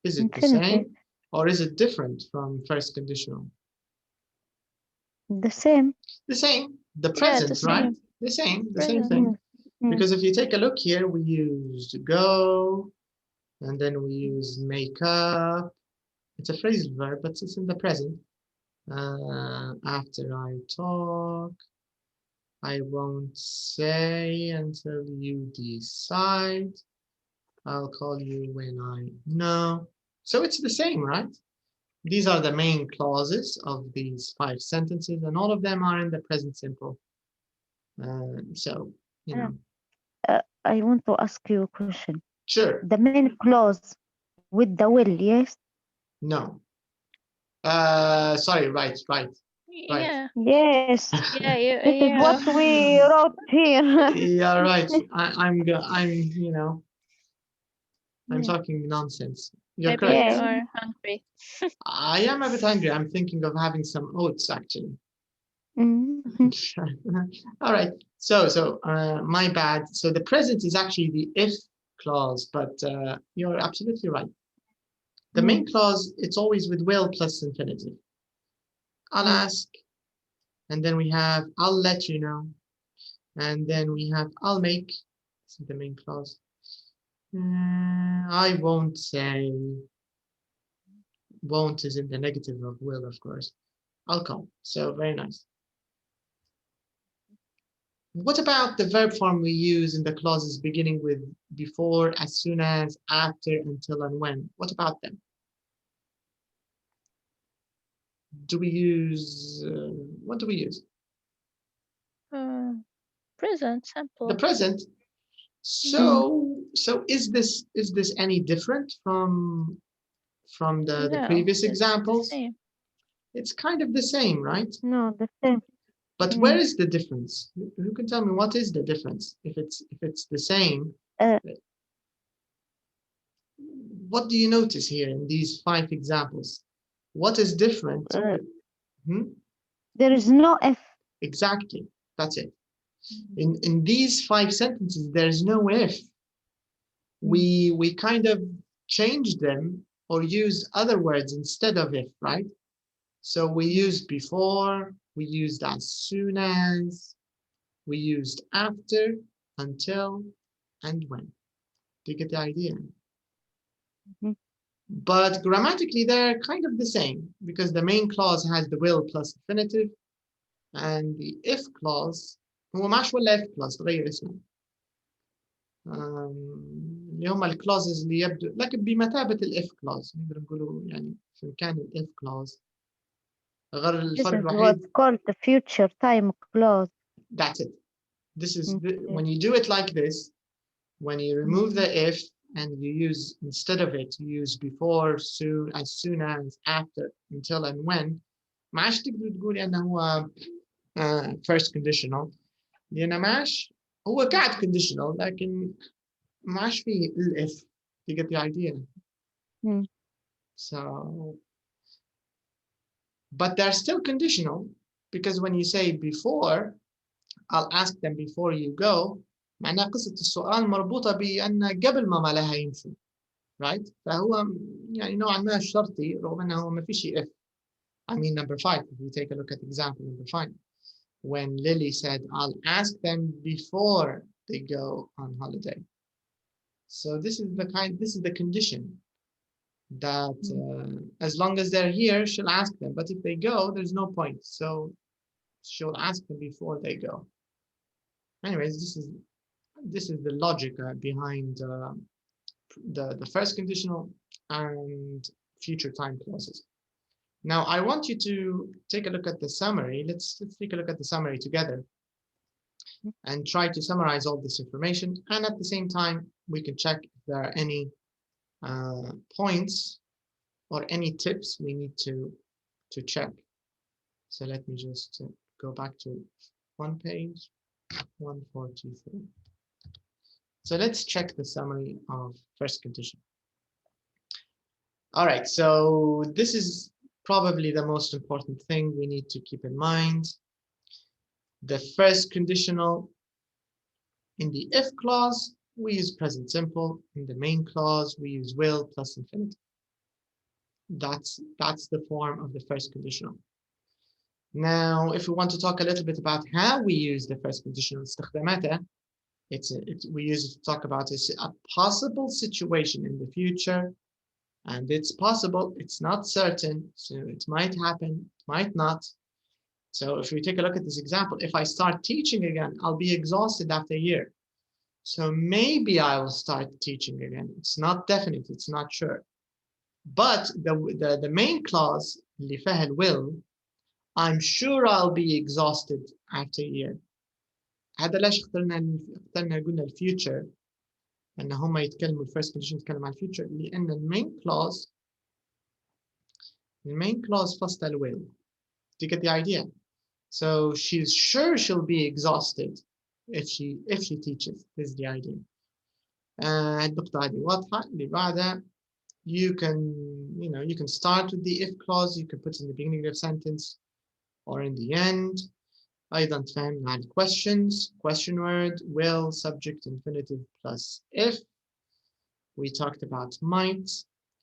Is it the same or is it different from first conditional? The same. The same. The present, right? The same thing. Because if you take a look here, we used go, and then we use make up. It's a phrasal verb, but it's in the present. After I talk, I won't say until you decide. I'll call you when I know. So it's the same, right? These are the main clauses of these 5 sentences, and all of them are in the present simple. So, you know. I want to ask you a question. Sure. The main clause with the will, yes? No. Sorry, right. Yeah. Yes. Yeah, This is what we wrote here. Yeah, right. I'm you know, I'm talking nonsense. You're Maybe correct. you are hungry. I am a bit hungry. I'm thinking of having some oats, actually. All right. So my bad. So the present is actually the if clause, but you're absolutely right. The main clause, it's always with will plus infinitive. I'll ask, and then we have I'll let you know, and then we have I'll make. This is the main clause. I won't say. Won't is in the negative of will, of course. I'll come. So very nice. What about the verb form we use in the clauses beginning with before, as soon as, after, until, and when? What about them? Do we use, what do we use? Present simple. The present. So is this any different from the No, previous it's the examples? same. It's kind of the same, right? No, the same. But where is the difference? Who can tell me what is the difference? If it's the same, what do you notice here in these 5 examples? What is different? There is no if. Exactly, that's it. In these 5 sentences, there is no if. We kind of changed them or used other words instead of if, right? So we used before, we used as soon as, we used after, until, and when. Do you get the idea? But grammatically, they're kind of the same because the main clause has the will plus infinitive, and the if clause هو ماش ولا if clause تغير اسمه. اللي هم الكلوزز اللي يبدو لكن بمثابة الاف clause نقدر نقولوا يعني في مكان الاف clause. غير الفرق الوحيد. This is what's called the future time clause. That's it. This is when you do it like this, when you remove the if and you use instead of it, you use before, soon, as soon as, after, until, and when. ما عادش تقدر تقولي انه هو first conditional لان ما عادش هو قاعد conditional لكن ما عادش فيه الاف. You get the idea? So, but they're still conditional because when you say before, I'll ask them before you go. معناها قصة السؤال مربوطة بأن قبل ما لها يمشي, right? فهو يعني نوعا ما شرطي رغم أنه ما فيش if. I mean number 5. If you take a look at example number 5, when Lily said, "I'll ask them before they go on holiday." So this is the condition that as long as they're here, she'll ask them. But if they go, there's no point. So she'll ask them before they go. Anyways, this is the logic behind the first conditional and future time clauses. Now I want you to take a look at the summary. Let's take a look at the summary together and try to summarize all this information. And at the same time, we can check if there are any points or any tips we need to check. So let me just go back to one page, 143. So let's check the summary of first condition. All right, so this is probably the most important thing we need to keep in mind. The first conditional, in the if clause, we use present simple. In the main clause, we use will plus infinitive. That's the form of the first conditional. Now, if we want to talk a little bit about how we use the first conditional, we use it to talk about a possible situation in the future, and it's possible, it's not certain, so it might happen, it might not. So if we take a look at this example, if I start teaching again, I'll be exhausted after a year. So maybe I will start teaching again. It's not definite, it's not sure. But the main clause, اللي فيها الwill, I'm sure I'll be exhausted after a year. هذا ليش اخترنا قلنا الفيوتشر ان هم يتكلموا الفيرست كونديشن يتكلم عن الفيوتشر لان المين كلوز فصل الويل. Do you get the idea? So she's sure she'll be exhausted if she teaches. This is the idea. النقطة هذه واضحة. اللي بعدها you can start with the if clause, you can put it in the beginning of the sentence or in the end. أيضا تفهمنا عن questions, question word, will, subject, infinitive plus if. We talked about might.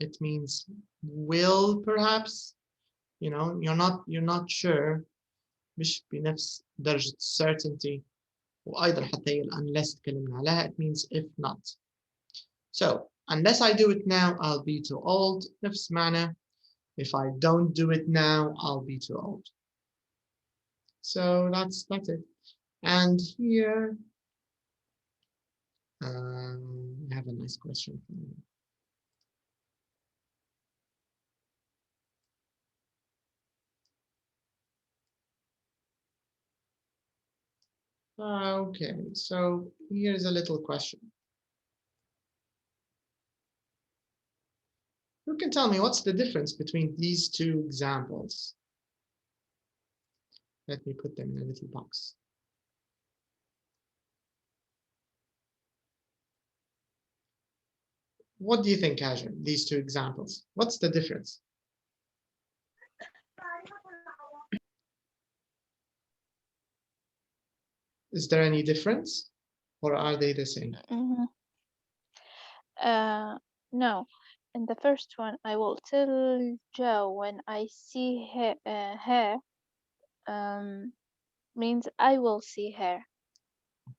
It means will perhaps. You're not sure. مش بنفس درجة certainty. وأيضا حتى unless تكلمنا عليها, it means if not. So unless I do it now, I'll be too old. نفس معنى. If I don't do it now, I'll be too old. So that's it. And here, I have a nice question for you. Okay, so here's a little question. Who can tell me what's the difference between these two examples? Let me put them in a little box. What do you think, Hajar, these two examples? What's the difference? Is there any difference, or are they the same? No. In the first one, I will tell Joe when I see her means I will see her,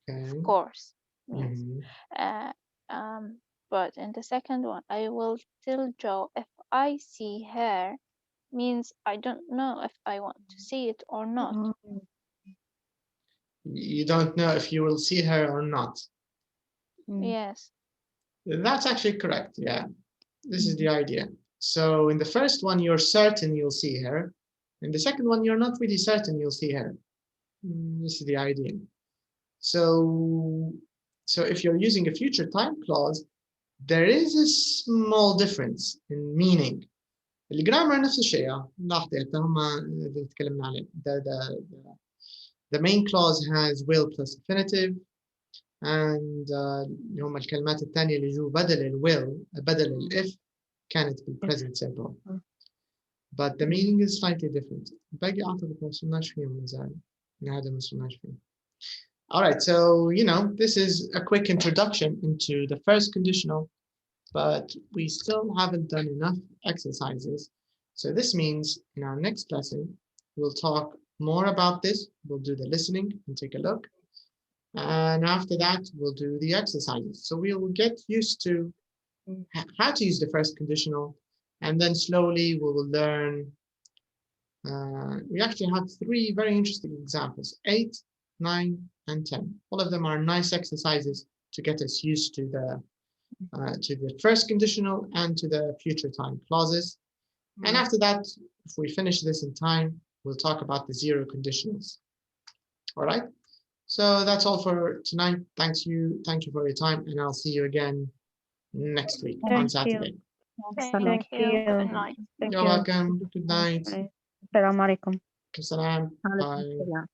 Okay. of course. Means, but in the second one, I will tell Joe if I see her means I don't know if I want to see it or not. You don't know if you will see her or not. Yes. That's actually correct, yeah. This is the idea. So in the first one, you're certain you'll see her. In the second one, you're not really certain you'll see her. This is the idea. So if you're using a future time clause, there is a small difference in meaning. الجرامر نفس الشيء. لاحظوا هم اللي تكلمنا عليه. The main clause has will plus infinitive, and اللي هم الكلمات الثانية اللي جو بدل ال will بدل ال if كانت بال present simple. But the meaning is slightly different. باقي أعتقد ما وصلناش فيهم من زمان. هذا ما وصلناش فيه. All right, so this is a quick introduction into the first conditional, but we still haven't done enough exercises. So this means in our next lesson, we'll talk more about this. We'll do the listening and take a look. And after that, we'll do the exercises. So we will get used to how to use the first conditional, and then slowly we will learn. We actually have 3 very interesting examples, 8, 9, and 10. All of them are nice exercises to get us used to the first conditional and to the future time clauses. And after that, if we finish this in time, we'll talk about the 0 conditionals. All right. So that's all for tonight. Thank you for your time, and I'll see you again next week on Saturday. Thank you. Good night. You're welcome. Good night. السلام عليكم. Salam. Bye.